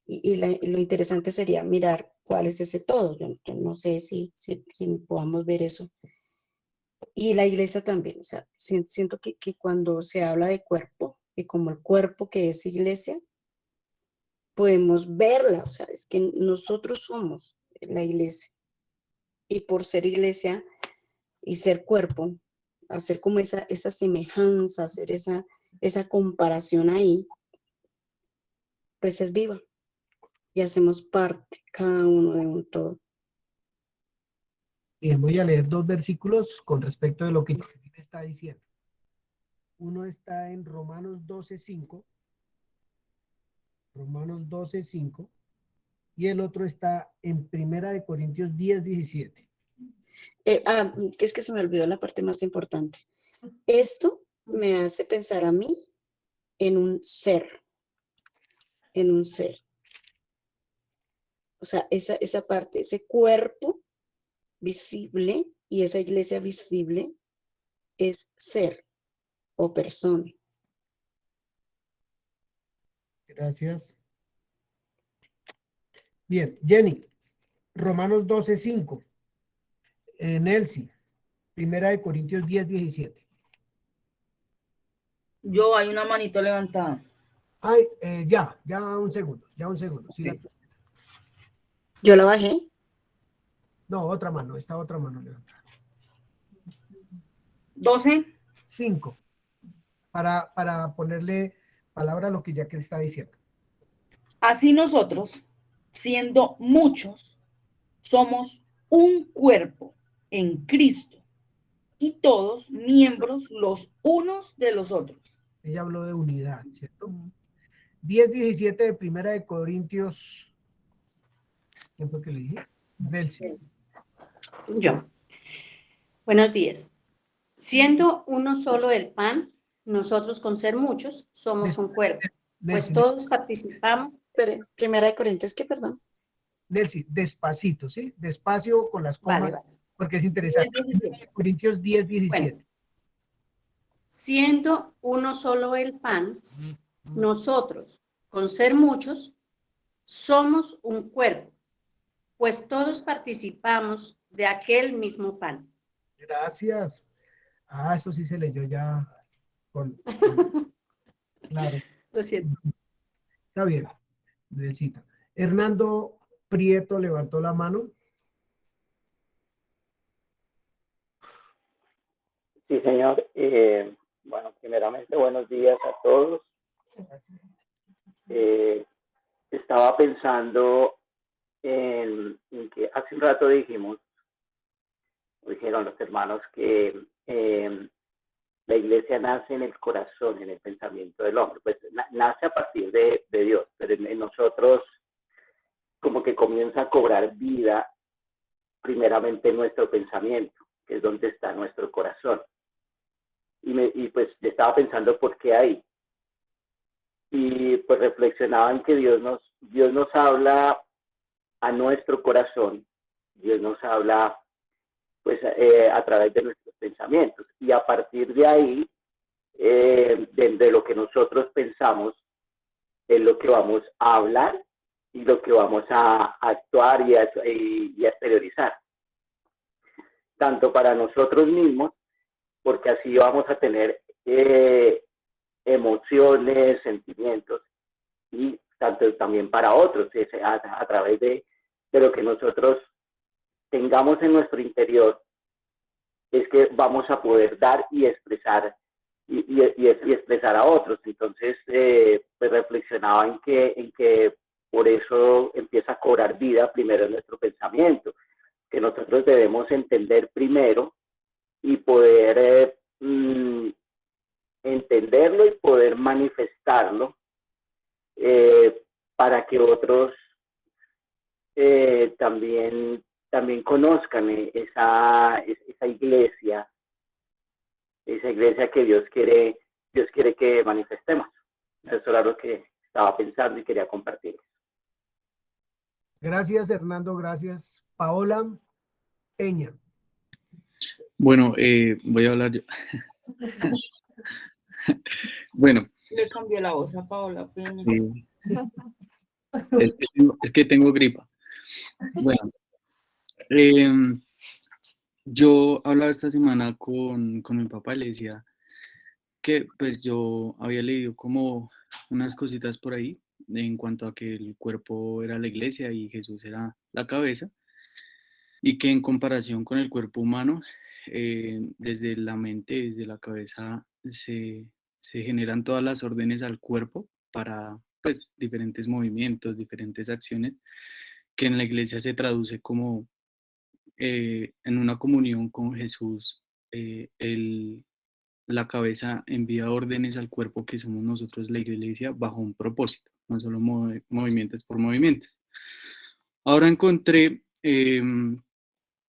Y lo interesante sería mirar cuál es ese todo. Yo no sé si podamos ver eso. Y la iglesia también, o sea, siento que cuando se habla de cuerpo, y como el cuerpo que es iglesia, podemos verla, o sea, es que nosotros somos la iglesia. Y por ser iglesia y ser cuerpo, hacer como esa semejanza, hacer esa comparación ahí, pues es viva. Y hacemos parte, cada uno de un todo. Bien, voy a leer 2 versículos con respecto de lo que me está diciendo. Uno está en Romanos 12:5. Romanos 12:5. Y el otro está en Primera de Corintios 10:17. Que es que se me olvidó la parte más importante. Esto me hace pensar a mí en un ser. En un ser. O sea, esa parte, ese cuerpo visible y esa iglesia visible es ser o persona. Gracias. Bien, Jenny, Romanos 12:5. Nelcy, Primera de Corintios 10:17. Yo, hay una manito levantada. Ay, ya un segundo. Sí, Ok. ¿Yo la bajé? no, otra mano, está otra mano levantada. 12. 5. Para ponerle palabra a lo que ya que está diciendo. Así nosotros, siendo muchos, somos un cuerpo en Cristo y todos miembros los unos de los otros. Ella habló de unidad, ¿cierto? 10:17 de Primera de Corintios. ¿Quién fue que le dije? Nelcy. Yo. Buenos días. Siendo uno solo el pan, nosotros con ser muchos somos un cuerpo, pues Nelcy, todos participamos. Espere, Primera de Corintios, ¿qué, perdón? Nelcy, despacito, ¿sí? Despacio con las comas, Vale. porque es interesante. 10:17. Corintios 10:17. Bueno, siendo uno solo el pan, nosotros con ser muchos somos un cuerpo, pues todos participamos de aquel mismo pan. Gracias. Eso sí se leyó ya claro. Lo siento. Está bien, Nelsita. Hernando Prieto levantó la mano. Sí, señor. Bueno, primeramente, buenos días a todos. Estaba pensando en que hace un rato dijeron los hermanos que la iglesia nace en el corazón, en el pensamiento del hombre. Pues nace a partir de Dios, pero en nosotros como que comienza a cobrar vida primeramente en nuestro pensamiento, que es donde está nuestro corazón. Y pues estaba pensando por qué ahí. Y pues reflexionaba en que Dios nos habla a nuestro corazón, Dios nos habla pues a través de nuestros pensamientos. Y a partir de ahí, de lo que nosotros pensamos, es lo que vamos a hablar y lo que vamos a actuar y a exteriorizar. Tanto para nosotros mismos, porque así vamos a tener emociones, sentimientos, y tanto también para otros, a través de lo que nosotros tengamos en nuestro interior, es que vamos a poder dar y expresar y expresar a otros. Entonces, pues reflexionaba en que por eso empieza a cobrar vida primero en nuestro pensamiento, que nosotros debemos entender primero y poder entenderlo y poder manifestarlo, para que otros también conozcan esa iglesia que Dios quiere que manifestemos. Eso era lo que estaba pensando y quería compartir. Gracias, Hernando, gracias. Paola Peña. Bueno, voy a hablar yo. Bueno. Le cambió la voz a Paola Peña. Es que tengo gripa. Bueno, yo hablaba esta semana con mi papá y le decía que pues yo había leído como unas cositas por ahí en cuanto a que el cuerpo era la iglesia y Jesús era la cabeza, y que en comparación con el cuerpo humano, desde la mente, desde la cabeza, se generan todas las órdenes al cuerpo para pues diferentes movimientos, diferentes acciones, que en la iglesia se traduce como en una comunión con Jesús. La cabeza envía órdenes al cuerpo, que somos nosotros, la iglesia, bajo un propósito, no solo movimientos por movimientos. Ahora encontré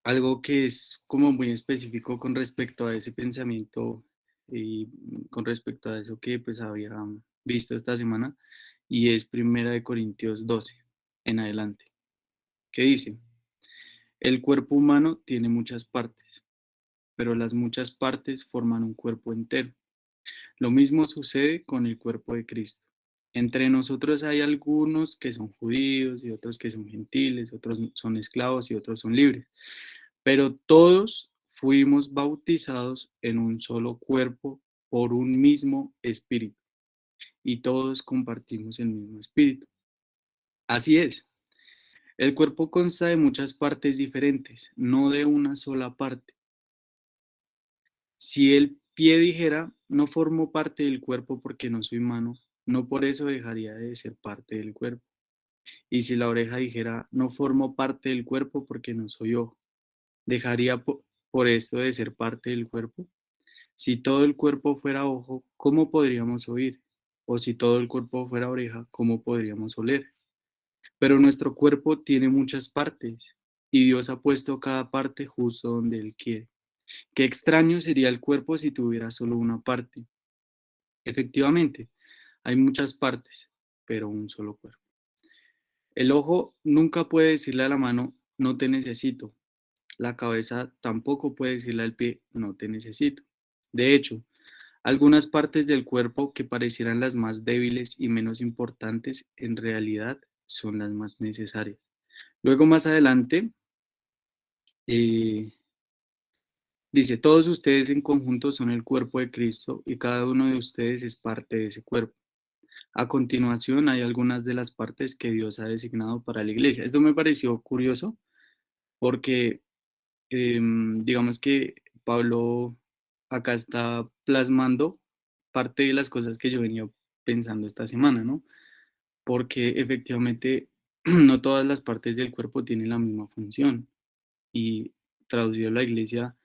algo que es como muy específico con respecto a ese pensamiento y con respecto a eso que pues había visto esta semana, y es 1 Corintios 12 en adelante, que dice: el cuerpo humano tiene muchas partes, pero las muchas partes forman un cuerpo entero. Lo mismo sucede con el cuerpo de Cristo. Entre nosotros hay algunos que son judíos y otros que son gentiles, otros son esclavos y otros son libres, pero todos fuimos bautizados en un solo cuerpo por un mismo espíritu, y todos compartimos el mismo espíritu. Así es. El cuerpo consta de muchas partes diferentes, no de una sola parte. Si el pie dijera, no formo parte del cuerpo porque no soy mano, no por eso dejaría de ser parte del cuerpo. Y si la oreja dijera, no formo parte del cuerpo porque no soy ojo, ¿dejaría por esto de ser parte del cuerpo? Si todo el cuerpo fuera ojo, ¿cómo podríamos oír? O si todo el cuerpo fuera oreja, ¿cómo podríamos oler? Pero nuestro cuerpo tiene muchas partes, y Dios ha puesto cada parte justo donde Él quiere. Qué extraño sería el cuerpo si tuviera solo una parte. Efectivamente, hay muchas partes, pero un solo cuerpo. El ojo nunca puede decirle a la mano, no te necesito. La cabeza tampoco puede decirle al pie, no te necesito. De hecho, algunas partes del cuerpo que parecieran las más débiles y menos importantes, en realidad son las más necesarias. Luego, más adelante, dice: todos ustedes en conjunto son el cuerpo de Cristo y cada uno de ustedes es parte de ese cuerpo. A continuación, hay algunas de las partes que Dios ha designado para la iglesia. Esto me pareció curioso porque digamos que Pablo acá está plasmando parte de las cosas que yo venía pensando esta semana, ¿no? Porque efectivamente no todas las partes del cuerpo tienen la misma función. Y traducido a la iglesia,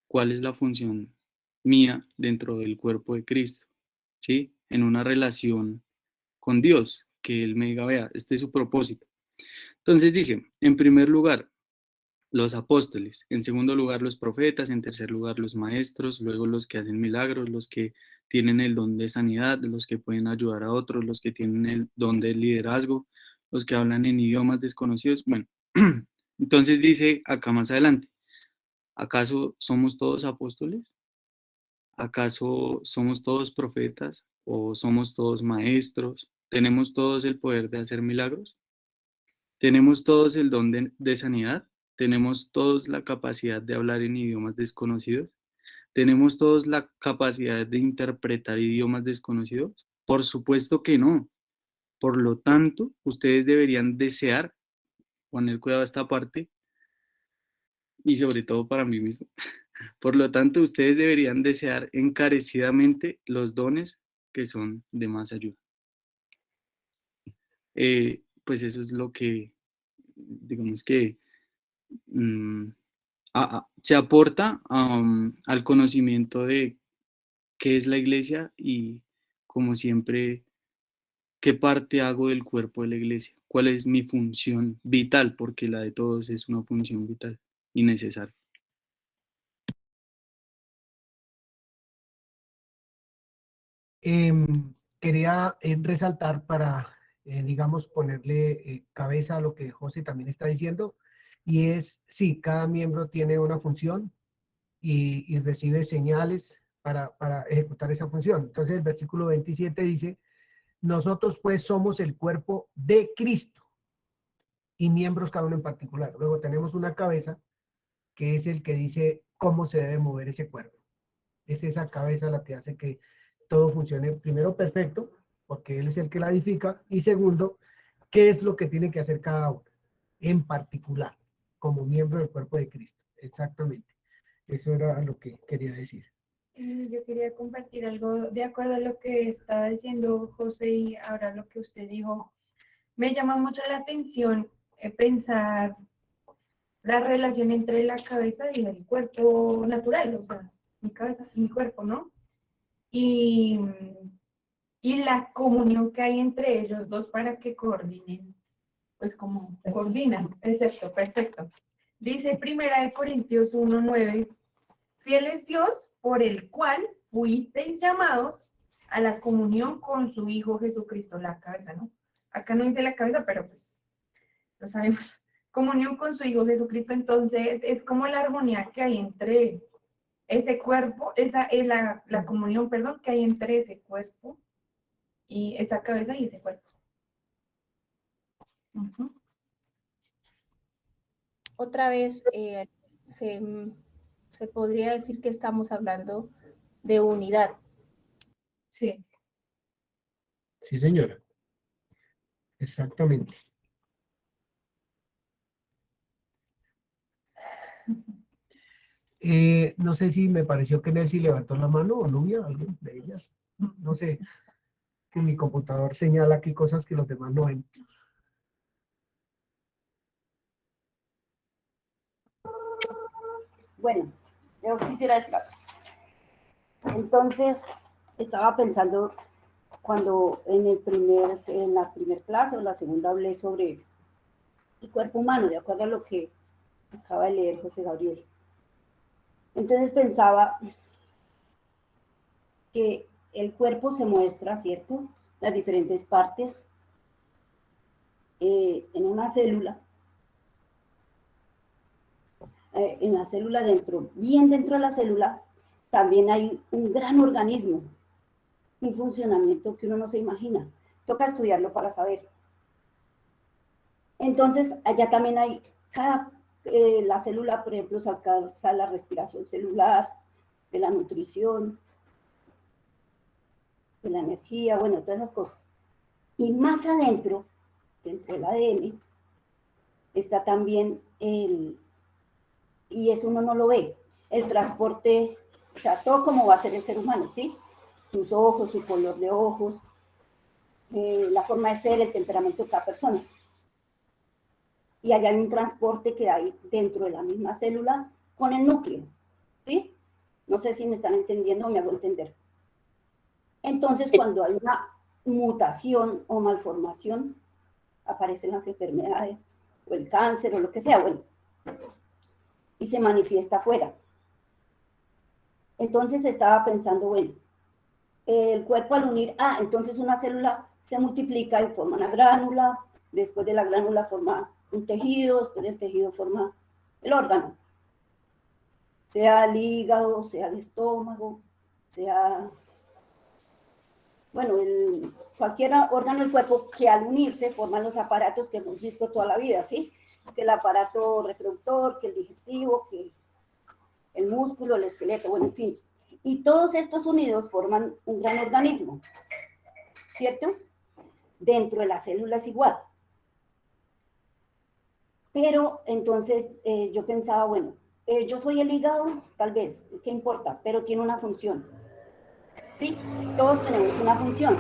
¿cuál es la función mía dentro del cuerpo de Cristo? ¿Sí? En una relación con Dios, que Él me diga, vea, este es su propósito. Entonces dice, en primer lugar, los apóstoles, en segundo lugar los profetas, en tercer lugar los maestros, luego los que hacen milagros, los que tienen el don de sanidad, los que pueden ayudar a otros, los que tienen el don del liderazgo, los que hablan en idiomas desconocidos. Bueno, entonces dice acá más adelante, ¿acaso somos todos apóstoles? ¿Acaso somos todos profetas? ¿O somos todos maestros? ¿Tenemos todos el poder de hacer milagros? ¿Tenemos todos el don de sanidad? ¿Tenemos todos la capacidad de hablar en idiomas desconocidos? ¿Tenemos todos la capacidad de interpretar idiomas desconocidos? Por supuesto que no. Por lo tanto, ustedes deberían desear, poner cuidado a esta parte, y sobre todo para mí mismo. Por lo tanto, ustedes deberían desear encarecidamente los dones que son de más ayuda. Pues eso es lo que, digamos que se aporta al conocimiento de qué es la iglesia y, como siempre, qué parte hago del cuerpo de la iglesia, cuál es mi función vital, porque la de todos es una función vital y necesaria. Quería resaltar para, digamos, ponerle cabeza a lo que José también está diciendo, y es, sí, cada miembro tiene una función y recibe señales para ejecutar esa función. Entonces el versículo 27 dice, nosotros pues somos el cuerpo de Cristo y miembros cada uno en particular. Luego tenemos una cabeza que es el que dice cómo se debe mover ese cuerpo. Es esa cabeza la que hace que todo funcione, primero, perfecto, porque Él es el que la edifica, y segundo, qué es lo que tiene que hacer cada uno, en particular, como miembro del cuerpo de Cristo. Exactamente. Eso era lo que quería decir. Yo quería compartir algo de acuerdo a lo que estaba diciendo José y ahora lo que usted dijo. Me llama mucho la atención pensar la relación entre la cabeza y el cuerpo natural, o sea, mi cabeza y mi cuerpo, ¿no? Y, y la comunión que hay entre ellos dos para que coordinen, pues como coordinan, excepto, perfecto. Dice 1 Corintios 1:9, fiel es Dios por el cual fuisteis llamados a la comunión con su Hijo Jesucristo, la cabeza, ¿no? Acá no dice la cabeza, pero pues lo sabemos. Comunión con su Hijo Jesucristo, entonces es como la armonía que hay entre ese cuerpo, esa es la comunión, perdón, que hay entre ese cuerpo y esa cabeza y ese cuerpo. Uh-huh. Otra vez, se podría decir que estamos hablando de unidad. Sí. Sí, señora. Exactamente. No sé si me pareció que Nelcy levantó la mano o Nubia, alguien de ellas. No sé, que mi computador señala aquí cosas que los demás no ven. Bueno, yo quisiera decir algo. Entonces, estaba pensando cuando en la primera clase o la segunda hablé sobre el cuerpo humano, de acuerdo a lo que acaba de leer José Gabriel. Entonces pensaba que el cuerpo se muestra, ¿cierto? Las diferentes partes en una célula. En la célula dentro, bien dentro de la célula, también hay un gran organismo, un funcionamiento que uno no se imagina. Toca estudiarlo para saber. Entonces, allá también hay, la célula, por ejemplo, se alcanza la respiración celular, de la nutrición, de la energía, bueno, todas esas cosas. Y más adentro, dentro del ADN, está también y eso uno no lo ve, el transporte, o sea, todo como va a ser el ser humano, ¿sí? Sus ojos, su color de ojos, la forma de ser, el temperamento de cada persona. Y allá hay un transporte que hay dentro de la misma célula con el núcleo, ¿sí? No sé si me están entendiendo o me hago entender. Entonces, sí, cuando hay una mutación o malformación, aparecen las enfermedades, o el cáncer, o lo que sea, bueno, y se manifiesta afuera. Entonces estaba pensando, bueno, el cuerpo al unir, entonces una célula se multiplica y forma una gránula, después de la gránula forma un tejido, después del tejido forma el órgano, sea el hígado, sea el estómago, sea, bueno, cualquier órgano del cuerpo que al unirse forman los aparatos que hemos visto toda la vida, ¿sí? Que el aparato reproductor, que el digestivo, que el músculo, el esqueleto, bueno, en fin, Y todos estos unidos forman un gran organismo, ¿cierto? Dentro de las células igual. Pero entonces yo pensaba, bueno, yo soy el hígado, tal vez, ¿qué importa? Pero tiene una función, ¿sí? Todos tenemos una función.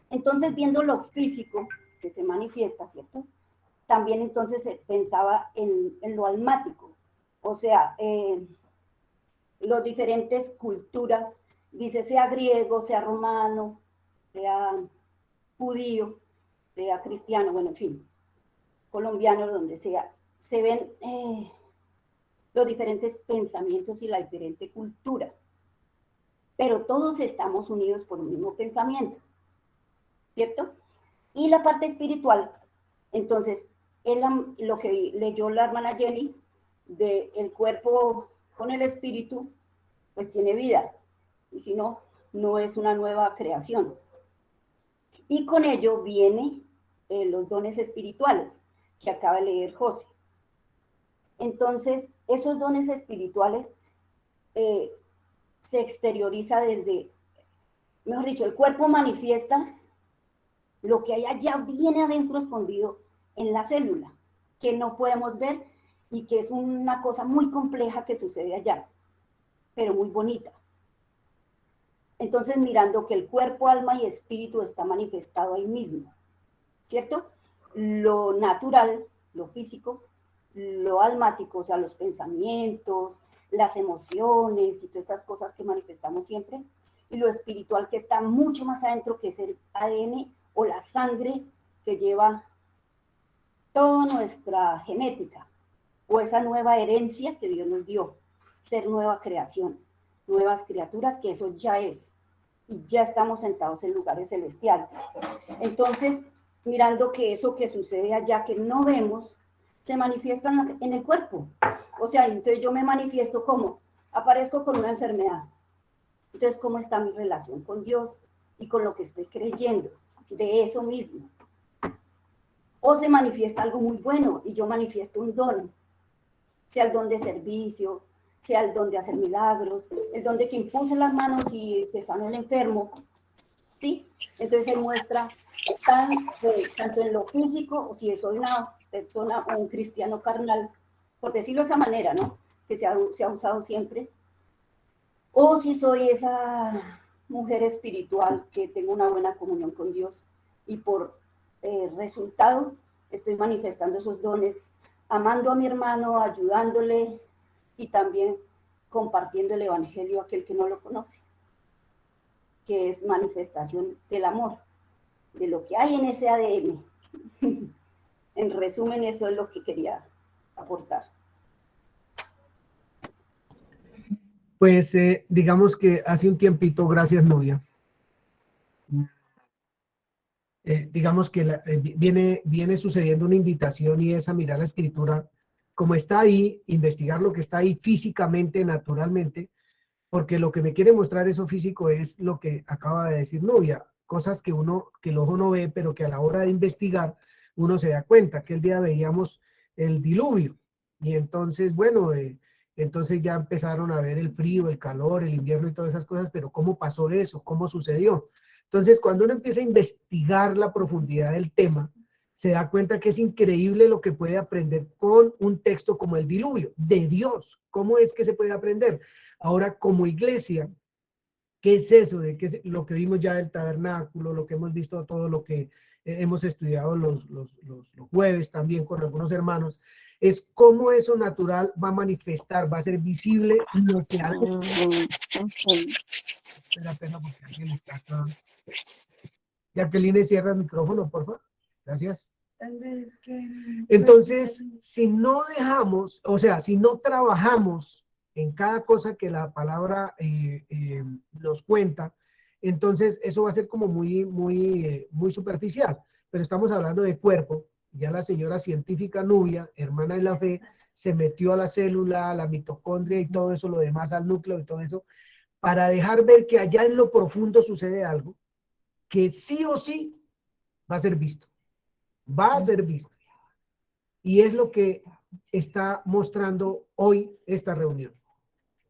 Entonces, viendo lo físico que se manifiesta, ¿cierto? También entonces pensaba en lo almático, o sea, las diferentes culturas, dice, sea griego, sea romano, sea judío, sea cristiano, bueno, en fin, colombiano, donde sea, se ven los diferentes pensamientos y la diferente cultura, pero todos estamos unidos por un mismo pensamiento, ¿cierto? Y la parte espiritual, entonces, lo que leyó la hermana Jenny, de el cuerpo con el espíritu, pues tiene vida, y si no, no es una nueva creación. Y con ello viene los dones espirituales, que acaba de leer José. Entonces, esos dones espirituales se exterioriza desde, mejor dicho, el cuerpo manifiesta lo que hay allá viene adentro escondido en la célula, que no podemos ver y que es una cosa muy compleja que sucede allá, pero muy bonita. Entonces, mirando que el cuerpo, alma y espíritu está manifestado ahí mismo, ¿cierto? Lo natural, lo físico, lo almático, o sea, los pensamientos, las emociones y todas estas cosas que manifestamos siempre, y lo espiritual que está mucho más adentro, que es el ADN o la sangre que lleva toda nuestra genética, o esa nueva herencia que Dios nos dio, ser nueva creación, nuevas criaturas, que eso ya es, y ya estamos sentados en lugares celestiales. Entonces, mirando que eso que sucede allá, que no vemos, se manifiesta en el cuerpo. O sea, entonces yo me manifiesto como, aparezco con una enfermedad. Entonces, ¿cómo está mi relación con Dios y con lo que estoy creyendo? De eso mismo. O se manifiesta algo muy bueno y yo manifiesto un don, sea el don de servicio, sea el don de hacer milagros, el don de que impuse las manos y se sanó el enfermo, ¿sí? Entonces se muestra tanto en lo físico, o si soy una persona o un cristiano carnal, por decirlo de esa manera, ¿no? Que se ha usado siempre, o si soy esa mujer espiritual que tengo una buena comunión con Dios y por resultado estoy manifestando esos dones, amando a mi hermano, ayudándole y también compartiendo el evangelio a aquel que no lo conoce, que es manifestación del amor, de lo que hay en ese ADN. En resumen, eso es lo que quería aportar. Pues digamos que hace un tiempito, gracias novia, digamos que viene sucediendo una invitación y es a mirar la escritura como está ahí, investigar lo que está ahí físicamente, naturalmente, porque lo que me quiere mostrar eso físico es lo que acaba de decir novia, cosas que el ojo no ve, pero que a la hora de investigar uno se da cuenta, que el día veíamos el diluvio, y entonces, bueno, entonces ya empezaron a ver el frío, el calor, el invierno y todas esas cosas, pero ¿cómo pasó eso? ¿Cómo sucedió? Entonces, cuando uno empieza a investigar la profundidad del tema, se da cuenta que es increíble lo que puede aprender con un texto como el diluvio, de Dios. ¿Cómo es que se puede aprender? Ahora, como iglesia, ¿qué es eso? ¿Qué es lo que vimos ya del tabernáculo, lo que hemos visto, todo lo que hemos estudiado los jueves también con algunos hermanos? Es cómo eso natural va a manifestar, va a ser visible lo que algo... Espera, porque alguien está acá. Jacqueline, cierra el micrófono, por favor. Gracias. Tal vez que... Entonces, si no dejamos, o sea, si no trabajamos en cada cosa que la palabra nos cuenta, entonces eso va a ser como muy superficial. Pero estamos hablando de cuerpo. Ya la señora científica Nubia, hermana de la fe, se metió a la célula, a la mitocondria y todo eso, lo demás al núcleo y todo eso, para dejar ver que allá en lo profundo sucede algo que sí o sí va a ser visto. Va a ser visto. Y es lo que está mostrando hoy esta reunión.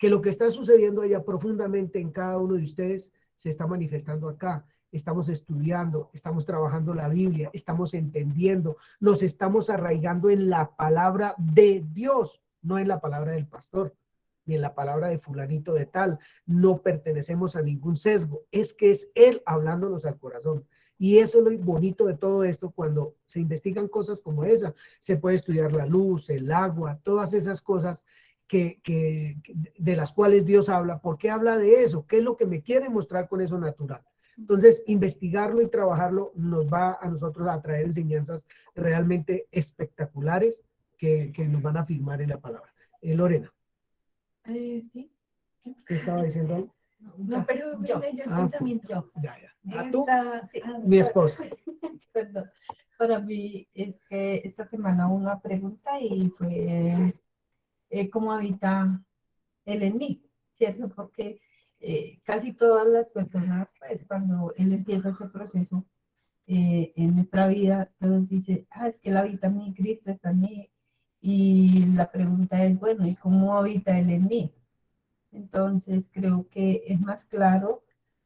que lo que está sucediendo allá profundamente en cada uno de ustedes se está manifestando acá. Estamos estudiando, estamos trabajando la Biblia, estamos entendiendo, nos estamos arraigando en la palabra de Dios, no en la palabra del pastor, ni en la palabra de fulanito de tal. No pertenecemos a ningún sesgo, es que es Él hablándonos al corazón. Y eso es lo bonito de todo esto, cuando se investigan cosas como esa. Se puede estudiar la luz, el agua, todas esas cosas de las cuales Dios habla. ¿Por qué habla de eso? ¿Qué es lo que me quiere mostrar con eso natural? Entonces, investigarlo y trabajarlo nos va a nosotros a traer enseñanzas realmente espectaculares que nos van a afirmar en la palabra. Lorena, Sí. ¿qué estaba diciendo algo? No, pero me leyó el pensamiento. Ya. ¿Tú? Sí, Mi esposa. perdón. Para mí es que esta semana una pregunta y fue cómo habita él en mí, ¿cierto? Porque casi todas las personas, pues cuando él empieza ese proceso en nuestra vida, todos dicen, es que él habita en mí, Cristo está en mí. Y la pregunta es, bueno, ¿y cómo habita él en mí? Entonces creo que es más claro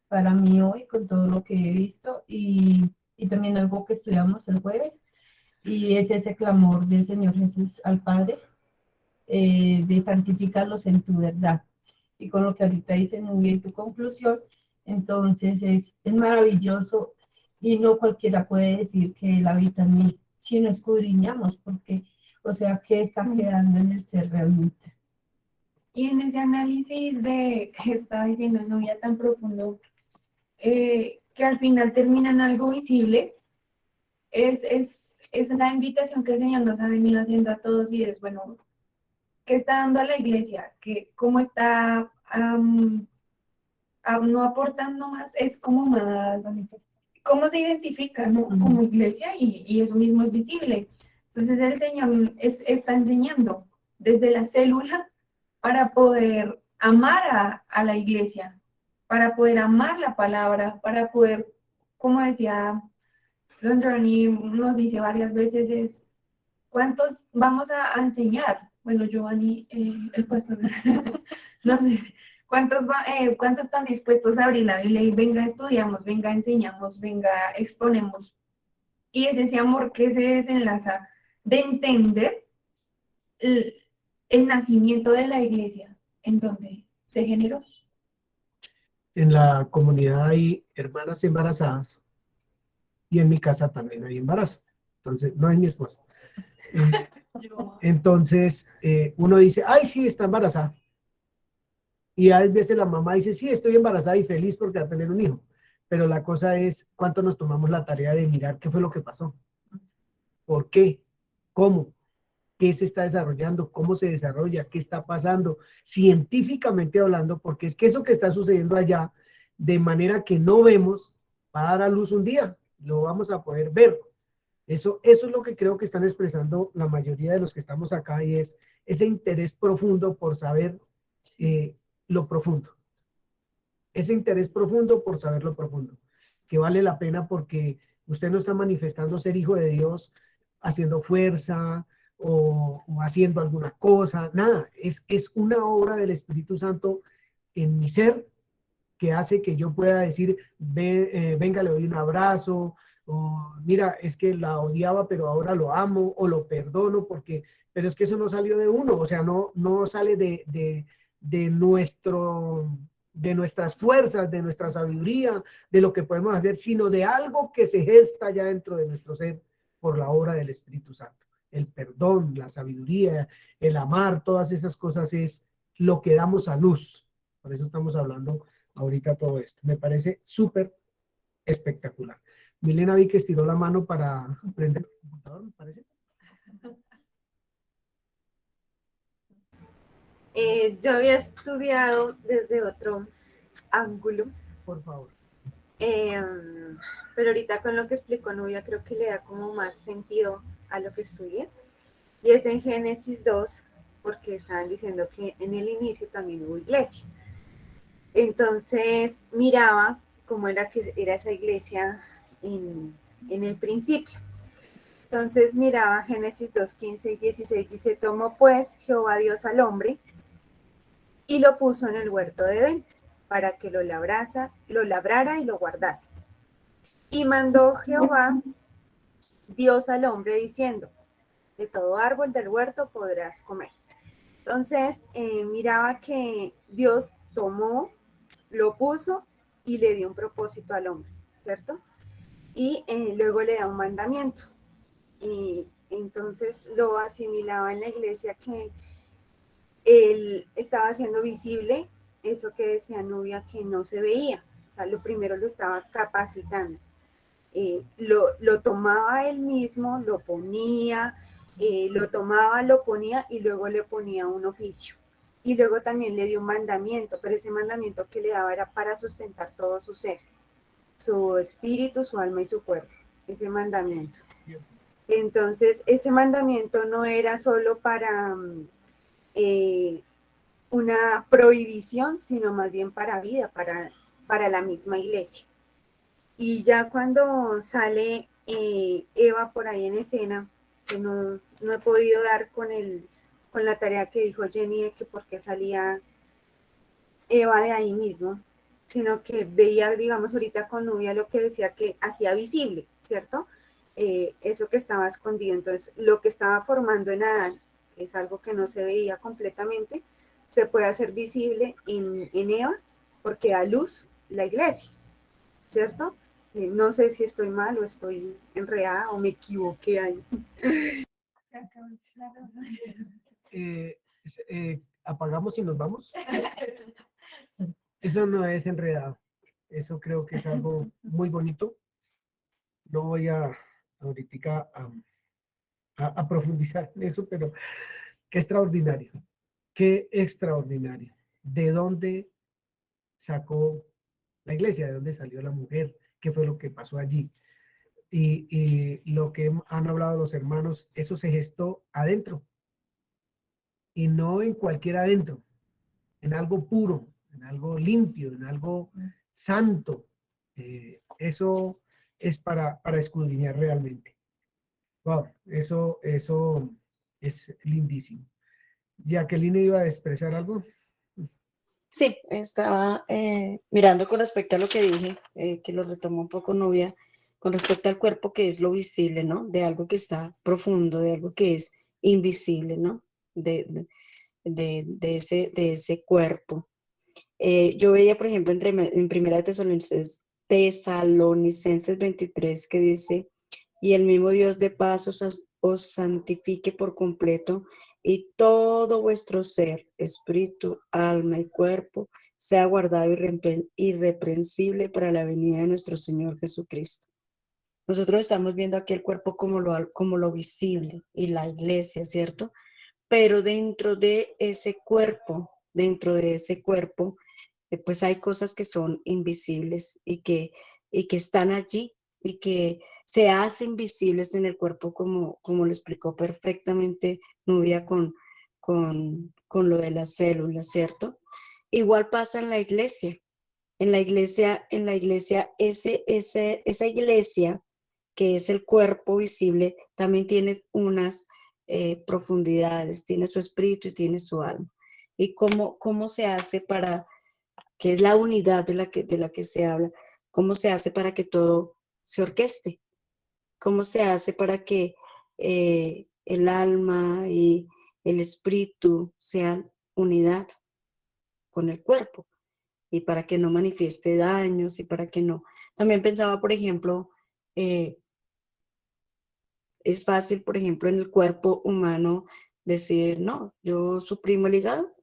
para mí hoy con todo lo que he visto y también algo que estudiamos el jueves, y es ese clamor del Señor Jesús al Padre, de santificarlos en tu verdad. Y con lo que ahorita dices muy bien tu conclusión, entonces es maravilloso y no cualquiera puede decir que Él habita en mí, si no escudriñamos, porque, o sea, ¿qué está quedando en el ser realmente? Y en ese análisis de que estaba diciendo, no ya tan profundo, que al final termina en algo visible, es la invitación que el Señor nos ha venido haciendo a todos, y es, bueno, ¿qué está dando a la iglesia? ¿Cómo está no aportando más? Es como más, ¿cómo se identifica, no? Como iglesia, y eso mismo es visible. Entonces el Señor está enseñando desde la célula para poder amar a la iglesia, para poder amar la palabra, para poder, como decía Don Johnny, nos dice varias veces, es ¿cuántos vamos a enseñar? Bueno, Giovanni, el pastor, no sé, ¿cuántos están dispuestos a abrir la Biblia y venga, estudiamos, venga, enseñamos, venga, exponemos? Y es ese amor que se desenlaza de entender el nacimiento de la iglesia, en donde se generó. En la comunidad hay hermanas embarazadas y en mi casa también hay embarazo. Entonces, no es mi esposa. Entonces, uno dice, ay, sí, está embarazada. Y a veces la mamá dice, sí, estoy embarazada y feliz porque va a tener un hijo. Pero la cosa es, ¿cuánto nos tomamos la tarea de mirar qué fue lo que pasó? ¿Por qué? ¿Cómo? ¿Qué se está desarrollando? ¿Cómo se desarrolla? ¿Qué está pasando? Científicamente hablando, porque es que eso que está sucediendo allá, de manera que no vemos, va a dar a luz un día. Lo vamos a poder ver. Eso es lo que creo que están expresando la mayoría de los que estamos acá, y es ese interés profundo por saber lo profundo. Ese interés profundo por saber lo profundo, que vale la pena porque usted no está manifestando ser hijo de Dios haciendo fuerza o haciendo alguna cosa, nada. Es una obra del Espíritu Santo en mi ser que hace que yo pueda decir, venga, le doy un abrazo, o mira, es que la odiaba, pero ahora lo amo, o lo perdono, pero es que eso no salió de uno, o sea, no sale de nuestras fuerzas, de nuestra sabiduría, de lo que podemos hacer, sino de algo que se gesta ya dentro de nuestro ser por la obra del Espíritu Santo. El perdón, la sabiduría, el amar, todas esas cosas es lo que damos a luz. Por eso estamos hablando ahorita todo esto. Me parece súper espectacular. Milena vi que estiró la mano para prender el computador, me parece. Yo había estudiado desde otro ángulo. Por favor. Pero ahorita con lo que explicó Nubia creo que le da como más sentido a lo que estudié. Y es en Génesis 2, porque estaban diciendo que en el inicio también hubo iglesia. Entonces miraba cómo era que era esa iglesia en el principio. Entonces miraba Génesis 2, 15 y 16, dice, tomó pues Jehová Dios al hombre y lo puso en el huerto de Edén para que lo labrara y lo guardase. Y mandó Jehová, Dios al hombre, diciendo, de todo árbol del huerto podrás comer. Entonces, miraba que Dios tomó, lo puso y le dio un propósito al hombre, ¿cierto? Y luego le da un mandamiento. Entonces lo asimilaba en la iglesia que él estaba haciendo visible eso que decía Nubia que no se veía. O sea, lo primero lo estaba capacitando. Lo tomaba él mismo, lo ponía, lo tomaba, lo ponía y luego le ponía un oficio. Y luego también le dio un mandamiento, pero ese mandamiento que le daba era para sustentar todo su ser, su espíritu, su alma y su cuerpo, ese mandamiento. Entonces, ese mandamiento no era solo para una prohibición, sino más bien para vida, para la misma iglesia. Y ya cuando sale Eva por ahí en escena, que no he podido dar con la tarea que dijo Jenny de que por qué salía Eva de ahí mismo, sino que veía, digamos, ahorita con Nubia lo que decía que hacía visible, ¿cierto? Eso que estaba escondido. Entonces, lo que estaba formando en Adán, que es algo que no se veía completamente, se puede hacer visible en Eva, porque da luz la iglesia, ¿cierto? No sé si estoy mal o estoy enredada o me equivoqué ahí. Apagamos y nos vamos. Eso no es enredado. Eso creo que es algo muy bonito. No voy ahorita a profundizar en eso, pero qué extraordinario. Qué extraordinario. ¿De dónde sacó la iglesia? ¿De dónde salió la mujer? ¿Qué fue lo que pasó allí? Y lo que han hablado los hermanos, eso se gestó adentro. Y no en cualquier adentro, en algo puro, en algo limpio, en algo santo. Eso es para escudriñar realmente. Wow, eso es lindísimo. Jacqueline iba a expresar algo. Sí, estaba mirando con respecto a lo que dije, que lo retomó un poco Nubia, con respecto al cuerpo que es lo visible, ¿no? De algo que está profundo, de algo que es invisible, ¿no? De ese cuerpo. Yo veía, por ejemplo, en Primera Tesalonicenses 23, que dice, y el mismo Dios de paz os santifique por completo, y todo vuestro ser, espíritu, alma y cuerpo, sea guardado irreprensible para la venida de nuestro Señor Jesucristo. Nosotros estamos viendo aquí el cuerpo como lo visible y la iglesia, ¿cierto? Pero dentro de ese cuerpo, pues hay cosas que son invisibles y que están allí y que se hacen visibles en el cuerpo, como lo explicó perfectamente Nubia con lo de las células, ¿cierto? Igual pasa en la iglesia. En la iglesia, esa iglesia, que es el cuerpo visible, también tiene unas profundidades, tiene su espíritu y tiene su alma. ¿Y cómo se hace que es la unidad de la que se habla, cómo se hace para que todo se orqueste? ¿Cómo se hace para que el alma y el espíritu sean unidad con el cuerpo? Y para que no manifieste daños y para que no. También pensaba, por ejemplo, es fácil, por ejemplo, en el cuerpo humano decir, no, yo suprimo el hígado.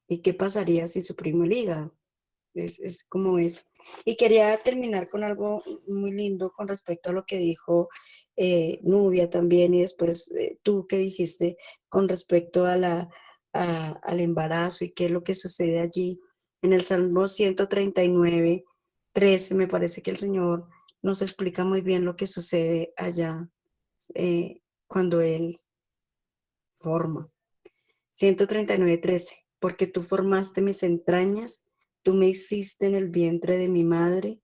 ¿Y qué pasaría si suprimo el hígado? Es como eso. Y quería terminar con algo muy lindo con respecto a lo que dijo Nubia también, y después tú que dijiste con respecto al embarazo y qué es lo que sucede allí. En el Salmo 139, 13, me parece que el Señor nos explica muy bien lo que sucede allá cuando Él forma. 139, 13. Porque tú formaste mis entrañas, tú me hiciste en el vientre de mi madre,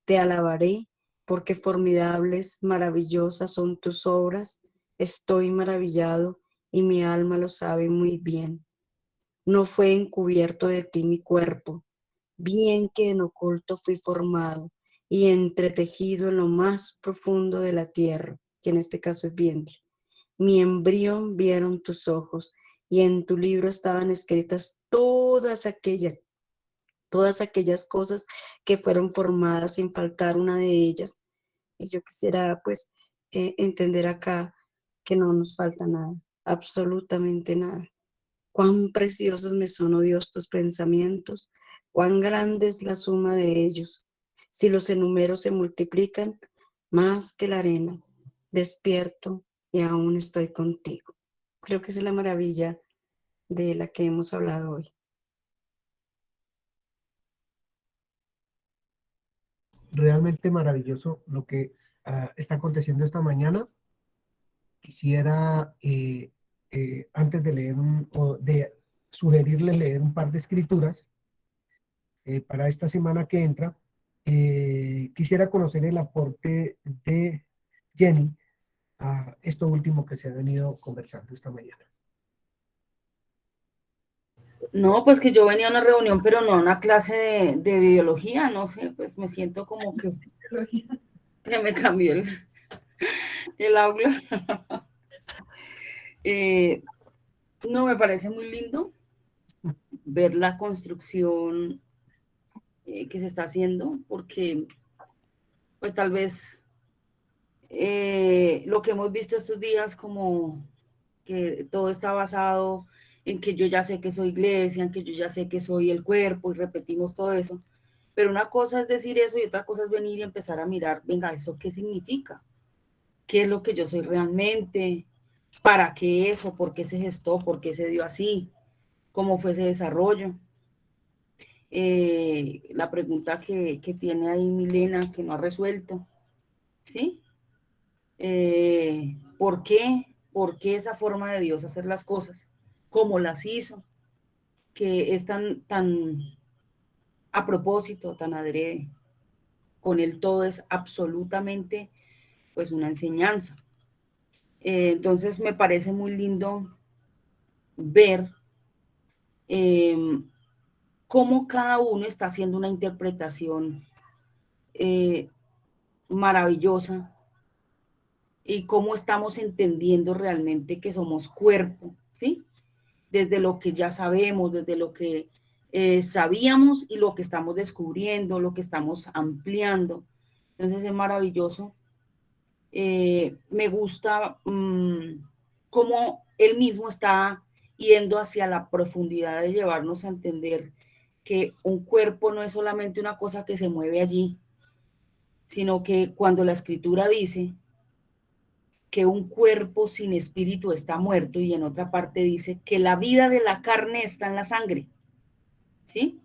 te alabaré, porque formidables, maravillosas son tus obras, estoy maravillado y mi alma lo sabe muy bien. no fue encubierto de ti mi cuerpo, bien que en oculto fui formado y entretejido en lo más profundo de la tierra, que en este caso es vientre. Mi embrión vieron tus ojos, y en tu libro estaban escritas todas aquellas cosas que fueron formadas sin faltar una de ellas. Y yo quisiera pues entender acá que no nos falta nada, absolutamente nada. Cuán preciosos me son, oh Dios, tus pensamientos, cuán grande es la suma de ellos. Si los enumero se multiplican más que la arena, despierto y aún estoy contigo. Creo que esa es la maravilla de la que hemos hablado hoy. Realmente maravilloso lo que está aconteciendo esta mañana. Quisiera, antes de leer o de sugerirle leer un par de escrituras para esta semana que entra, quisiera conocer el aporte de Jenny a esto último que se ha venido conversando esta mañana. No, pues que yo venía a una reunión, pero no a una clase de biología, no sé, pues me siento como que me cambió el aula. No, me parece muy lindo ver la construcción que se está haciendo, porque pues tal vez lo que hemos visto estos días, como que todo está basado en que yo ya sé que soy iglesia, en que yo ya sé que soy el cuerpo, y repetimos todo eso. Pero una cosa es decir eso y otra cosa es venir y empezar a mirar, venga, ¿eso qué significa? ¿Qué es lo que yo soy realmente? ¿Para qué eso? ¿Por qué se gestó? ¿Por qué se dio así? ¿Cómo fue ese desarrollo? La pregunta que tiene ahí Milena, que no ha resuelto, ¿sí? ¿Por qué? ¿Por qué esa forma de Dios hacer las cosas? ¿Cómo las hizo? Que es tan a propósito, tan adrede. Con él todo es absolutamente pues una enseñanza. Entonces me parece muy lindo ver cómo cada uno está haciendo una interpretación maravillosa, y cómo estamos entendiendo realmente que somos cuerpo, ¿sí? Desde lo que ya sabemos, desde lo que sabíamos y lo que estamos descubriendo, lo que estamos ampliando. Entonces es maravilloso. Me gusta cómo él mismo está yendo hacia la profundidad de llevarnos a entender que un cuerpo no es solamente una cosa que se mueve allí, sino que cuando la escritura dice que un cuerpo sin espíritu está muerto, y en otra parte dice que la vida de la carne está en la sangre, ¿sí?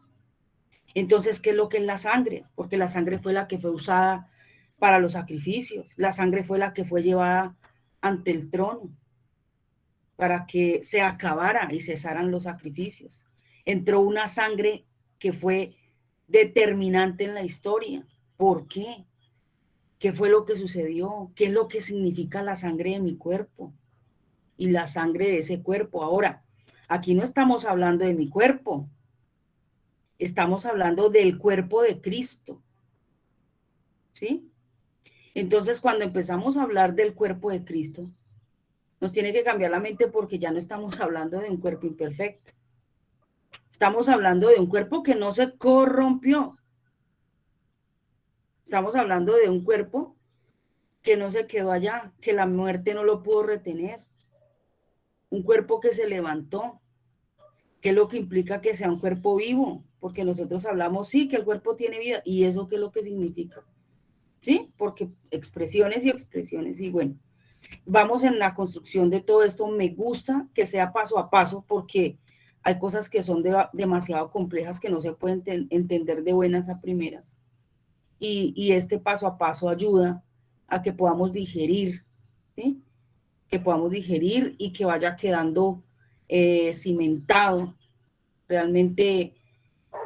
Entonces, ¿qué es lo que es la sangre? Porque la sangre fue la que fue usada para los sacrificios, la sangre fue la que fue llevada ante el trono para que se acabara y cesaran los sacrificios. Entró una sangre que fue determinante en la historia. ¿Por qué? ¿Qué fue lo que sucedió? ¿Qué es lo que significa la sangre de mi cuerpo y la sangre de ese cuerpo? Ahora, aquí no estamos hablando de mi cuerpo, estamos hablando del cuerpo de Cristo, ¿sí? Entonces, cuando empezamos a hablar del cuerpo de Cristo, nos tiene que cambiar la mente, porque ya no estamos hablando de un cuerpo imperfecto. Estamos hablando de un cuerpo que no se corrompió. Estamos hablando de un cuerpo que no se quedó allá, que la muerte no lo pudo retener. Un cuerpo que se levantó, que es lo que implica que sea un cuerpo vivo, porque nosotros hablamos, sí, que el cuerpo tiene vida, ¿y eso qué es lo que significa? ¿Sí? Porque expresiones y expresiones, y bueno, vamos en la construcción de todo esto. Me gusta que sea paso a paso, porque hay cosas que son demasiado complejas que no se pueden entender de buenas a primeras. Y este paso a paso ayuda a que podamos digerir, ¿sí? Que podamos digerir y que vaya quedando cimentado realmente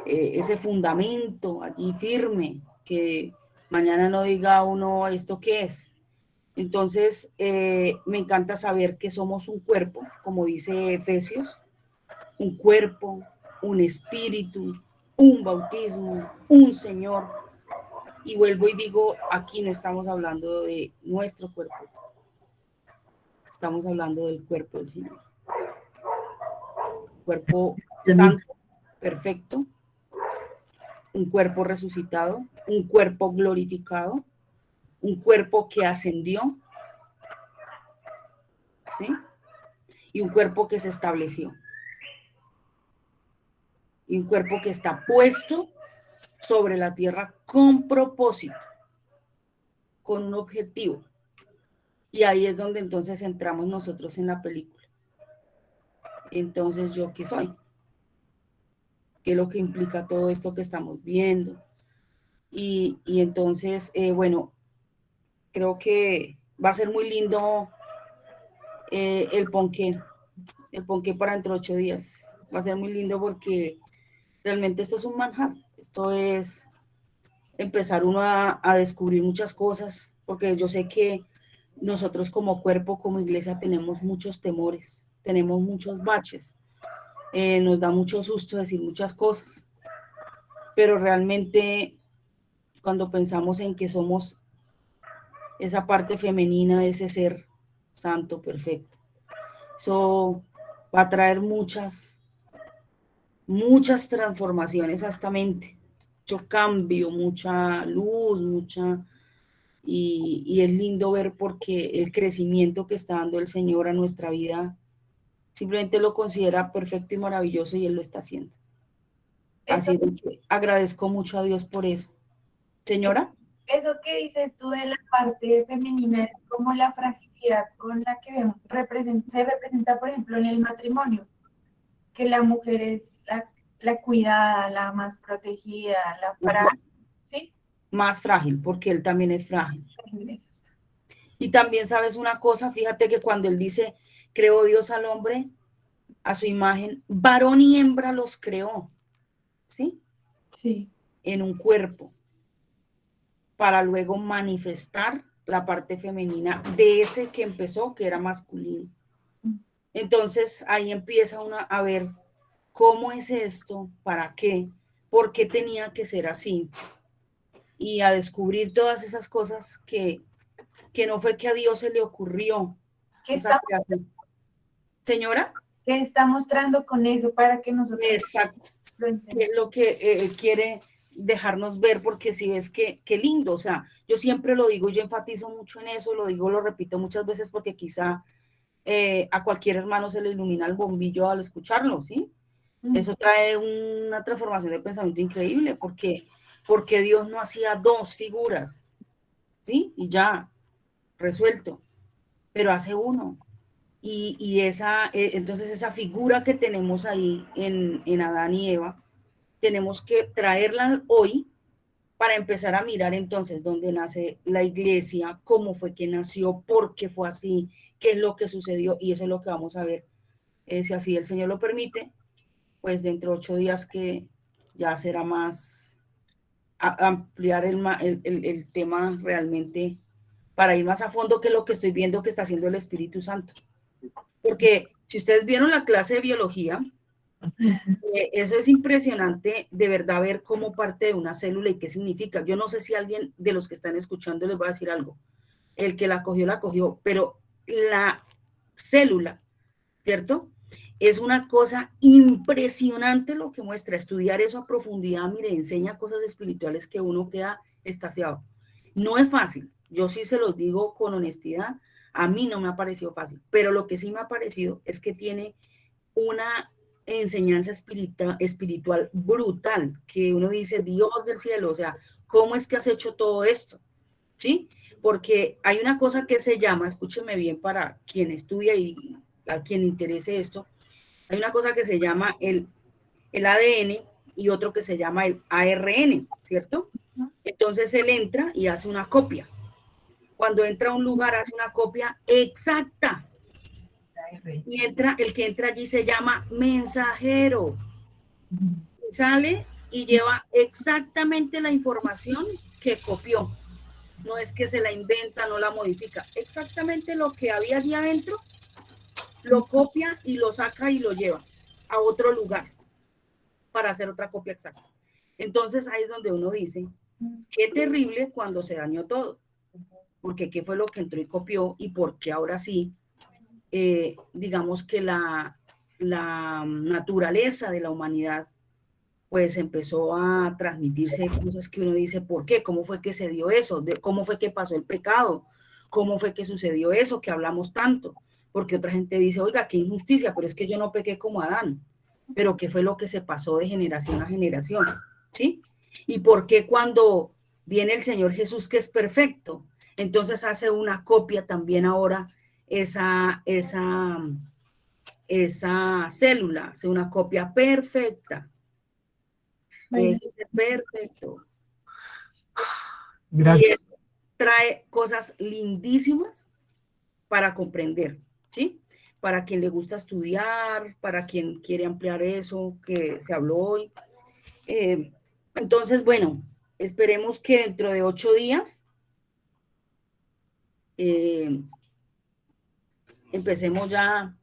ese fundamento allí firme, que mañana no diga uno, ¿esto qué es? Entonces, me encanta saber que somos un cuerpo, como dice Efesios, un cuerpo, un espíritu, un bautismo, un Señor. Y vuelvo y digo, aquí no estamos hablando de nuestro cuerpo, estamos hablando del cuerpo del Señor. Cuerpo santo, perfecto, un cuerpo resucitado, un cuerpo glorificado, un cuerpo que ascendió, ¿sí? Y un cuerpo que se estableció. Y un cuerpo que está puesto sobre la tierra con propósito, con un objetivo. Y ahí es donde entonces entramos nosotros en la película. Entonces, ¿yo qué soy? ¿Qué es lo que implica todo esto que estamos viendo? Y entonces, bueno, creo que va a ser muy lindo el ponqué para dentro de 8 días. Va a ser muy lindo porque realmente esto es un manjar. Esto es empezar uno a descubrir muchas cosas, porque yo sé que nosotros como cuerpo, como iglesia, tenemos muchos temores, tenemos muchos baches, nos da mucho susto decir muchas cosas, pero realmente cuando pensamos en que somos esa parte femenina de ese ser santo, perfecto, eso va a traer muchas transformaciones a esta mente, mucho cambio, mucha luz, y es lindo ver porque el crecimiento que está dando el Señor a nuestra vida simplemente lo considera perfecto y maravilloso y Él lo está haciendo. Así es que agradezco mucho a Dios por eso. Señora. Eso que dices tú de la parte femenina es como la fragilidad con la que se representa, por ejemplo, en el matrimonio, que la mujer es la cuidada, la más protegida, la frágil, ¿sí? Más frágil, porque Él también es frágil. Y también sabes una cosa, fíjate que cuando Él dice, creó Dios al hombre a su imagen, varón y hembra los creó, ¿sí? Sí. En un cuerpo, para luego manifestar la parte femenina de ese que empezó, que era masculino. Entonces ahí empieza uno a ver cómo es esto, para qué, por qué tenía que ser así, y a descubrir todas esas cosas que no fue que a Dios se le ocurrió. Señora. ¿Qué está mostrando con eso para que nosotros... Exacto. Es lo que quiere dejarnos ver, porque si ves que lindo, o sea, yo siempre lo digo, yo enfatizo mucho en eso, lo digo, lo repito muchas veces porque quizá a cualquier hermano se le ilumina el bombillo al escucharlo, ¿sí? Eso trae una transformación de pensamiento increíble, porque Dios no hacía 2 figuras, ¿sí? Y ya, resuelto, pero hace uno. Y entonces esa figura que tenemos ahí en Adán y Eva, tenemos que traerla hoy para empezar a mirar entonces dónde nace la iglesia, cómo fue que nació, por qué fue así, qué es lo que sucedió, y eso es lo que vamos a ver, si así el Señor lo permite, pues dentro de 8 días, que ya será más ampliar el tema realmente, para ir más a fondo, que es lo que estoy viendo que está haciendo el Espíritu Santo. Porque si ustedes vieron la clase de biología, eso es impresionante, de verdad, ver cómo parte de una célula y qué significa. Yo no sé si alguien de los que están escuchando les va a decir algo. El que la cogió, pero la célula, ¿cierto? Es una cosa impresionante lo que muestra. Estudiar eso a profundidad, mire, enseña cosas espirituales que uno queda extasiado. No es fácil, yo sí se los digo con honestidad, a mí no me ha parecido fácil, pero lo que sí me ha parecido es que tiene una enseñanza espiritual brutal, que uno dice, Dios del cielo, o sea, ¿cómo es que has hecho todo esto? ¿Sí? Porque hay una cosa que se llama, escúcheme bien para quien estudia y a quien le interese esto, hay una cosa que se llama el ADN y otro que se llama el ARN, ¿cierto? Entonces él entra y hace una copia. Cuando entra a un lugar hace una copia exacta. Y el que entra allí se llama mensajero. Sale y lleva exactamente la información que copió. No es que se la inventa, no la modifica. Exactamente lo que había allí adentro, lo copia y lo saca y lo lleva. a otro lugar para hacer otra copia exacta. Entonces ahí es donde uno dice, qué terrible cuando se dañó todo, porque qué fue lo que entró y copió y por qué ahora sí, digamos que la naturaleza de la humanidad pues empezó a transmitirse cosas que uno dice, ¿por qué? ¿Cómo fue que se dio eso? ¿Cómo fue que pasó el pecado? ¿Cómo fue que sucedió eso que hablamos tanto? Porque otra gente dice, oiga, qué injusticia, pero es que yo no pequé como Adán. Pero ¿qué fue lo que se pasó de generación a generación? ¿Sí? ¿Y por qué cuando viene el Señor Jesús, que es perfecto, entonces hace una copia también ahora esa célula, hace una copia perfecta? Es perfecto. Gracias. Y eso trae cosas lindísimas para comprender, ¿sí? Para quien le gusta estudiar, para quien quiere ampliar eso que se habló hoy. Entonces, bueno, esperemos que dentro de 8 días empecemos ya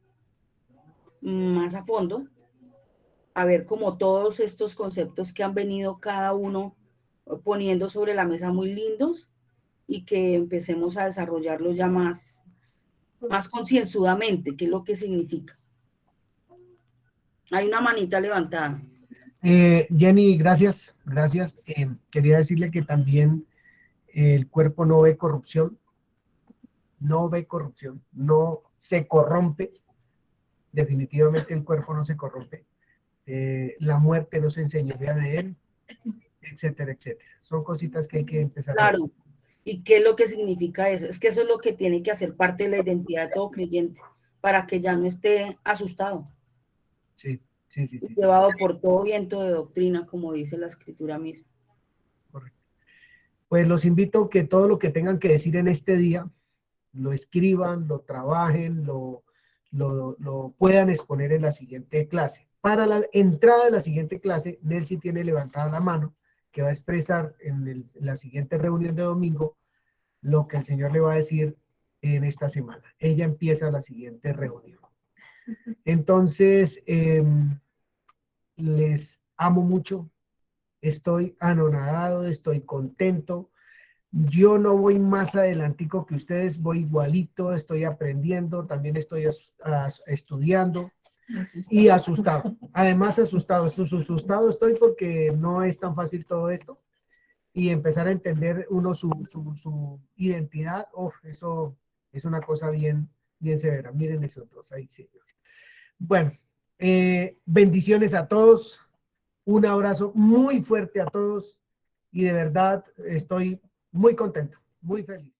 más a fondo a ver como todos estos conceptos que han venido cada uno poniendo sobre la mesa muy lindos y que empecemos a desarrollarlos ya más concienzudamente, qué es lo que significa. Hay una manita levantada. Jenny, gracias, gracias. Quería decirle que también el cuerpo no ve corrupción, no se corrompe. Definitivamente el cuerpo no se corrompe. La muerte no se enseñorea de él, etcétera, etcétera. Son cositas que hay que empezar a ver. Claro. ¿Y qué es lo que significa eso? Es que eso es lo que tiene que hacer parte de la identidad de todo creyente, para que ya no esté asustado. Sí. Llevado por todo viento de doctrina, como dice la escritura misma. Correcto. Pues los invito a que todo lo que tengan que decir en este día, lo escriban, lo trabajen, lo puedan exponer en la siguiente clase. Para la entrada de la siguiente clase, Nelcy tiene levantada la mano, que va a expresar en la siguiente reunión de domingo lo que el Señor le va a decir en esta semana. Ella empieza la siguiente reunión. Entonces, les amo mucho, estoy anonadado, estoy contento. Yo no voy más adelantico que ustedes, voy igualito, estoy aprendiendo, también estoy estudiando y asustado. Además asustado estoy porque no es tan fácil todo esto y empezar a entender uno su identidad, eso es una cosa bien severa. Miren esos dos, ahí sí. Bueno, bendiciones a todos, un abrazo muy fuerte a todos y de verdad estoy muy contento, muy feliz.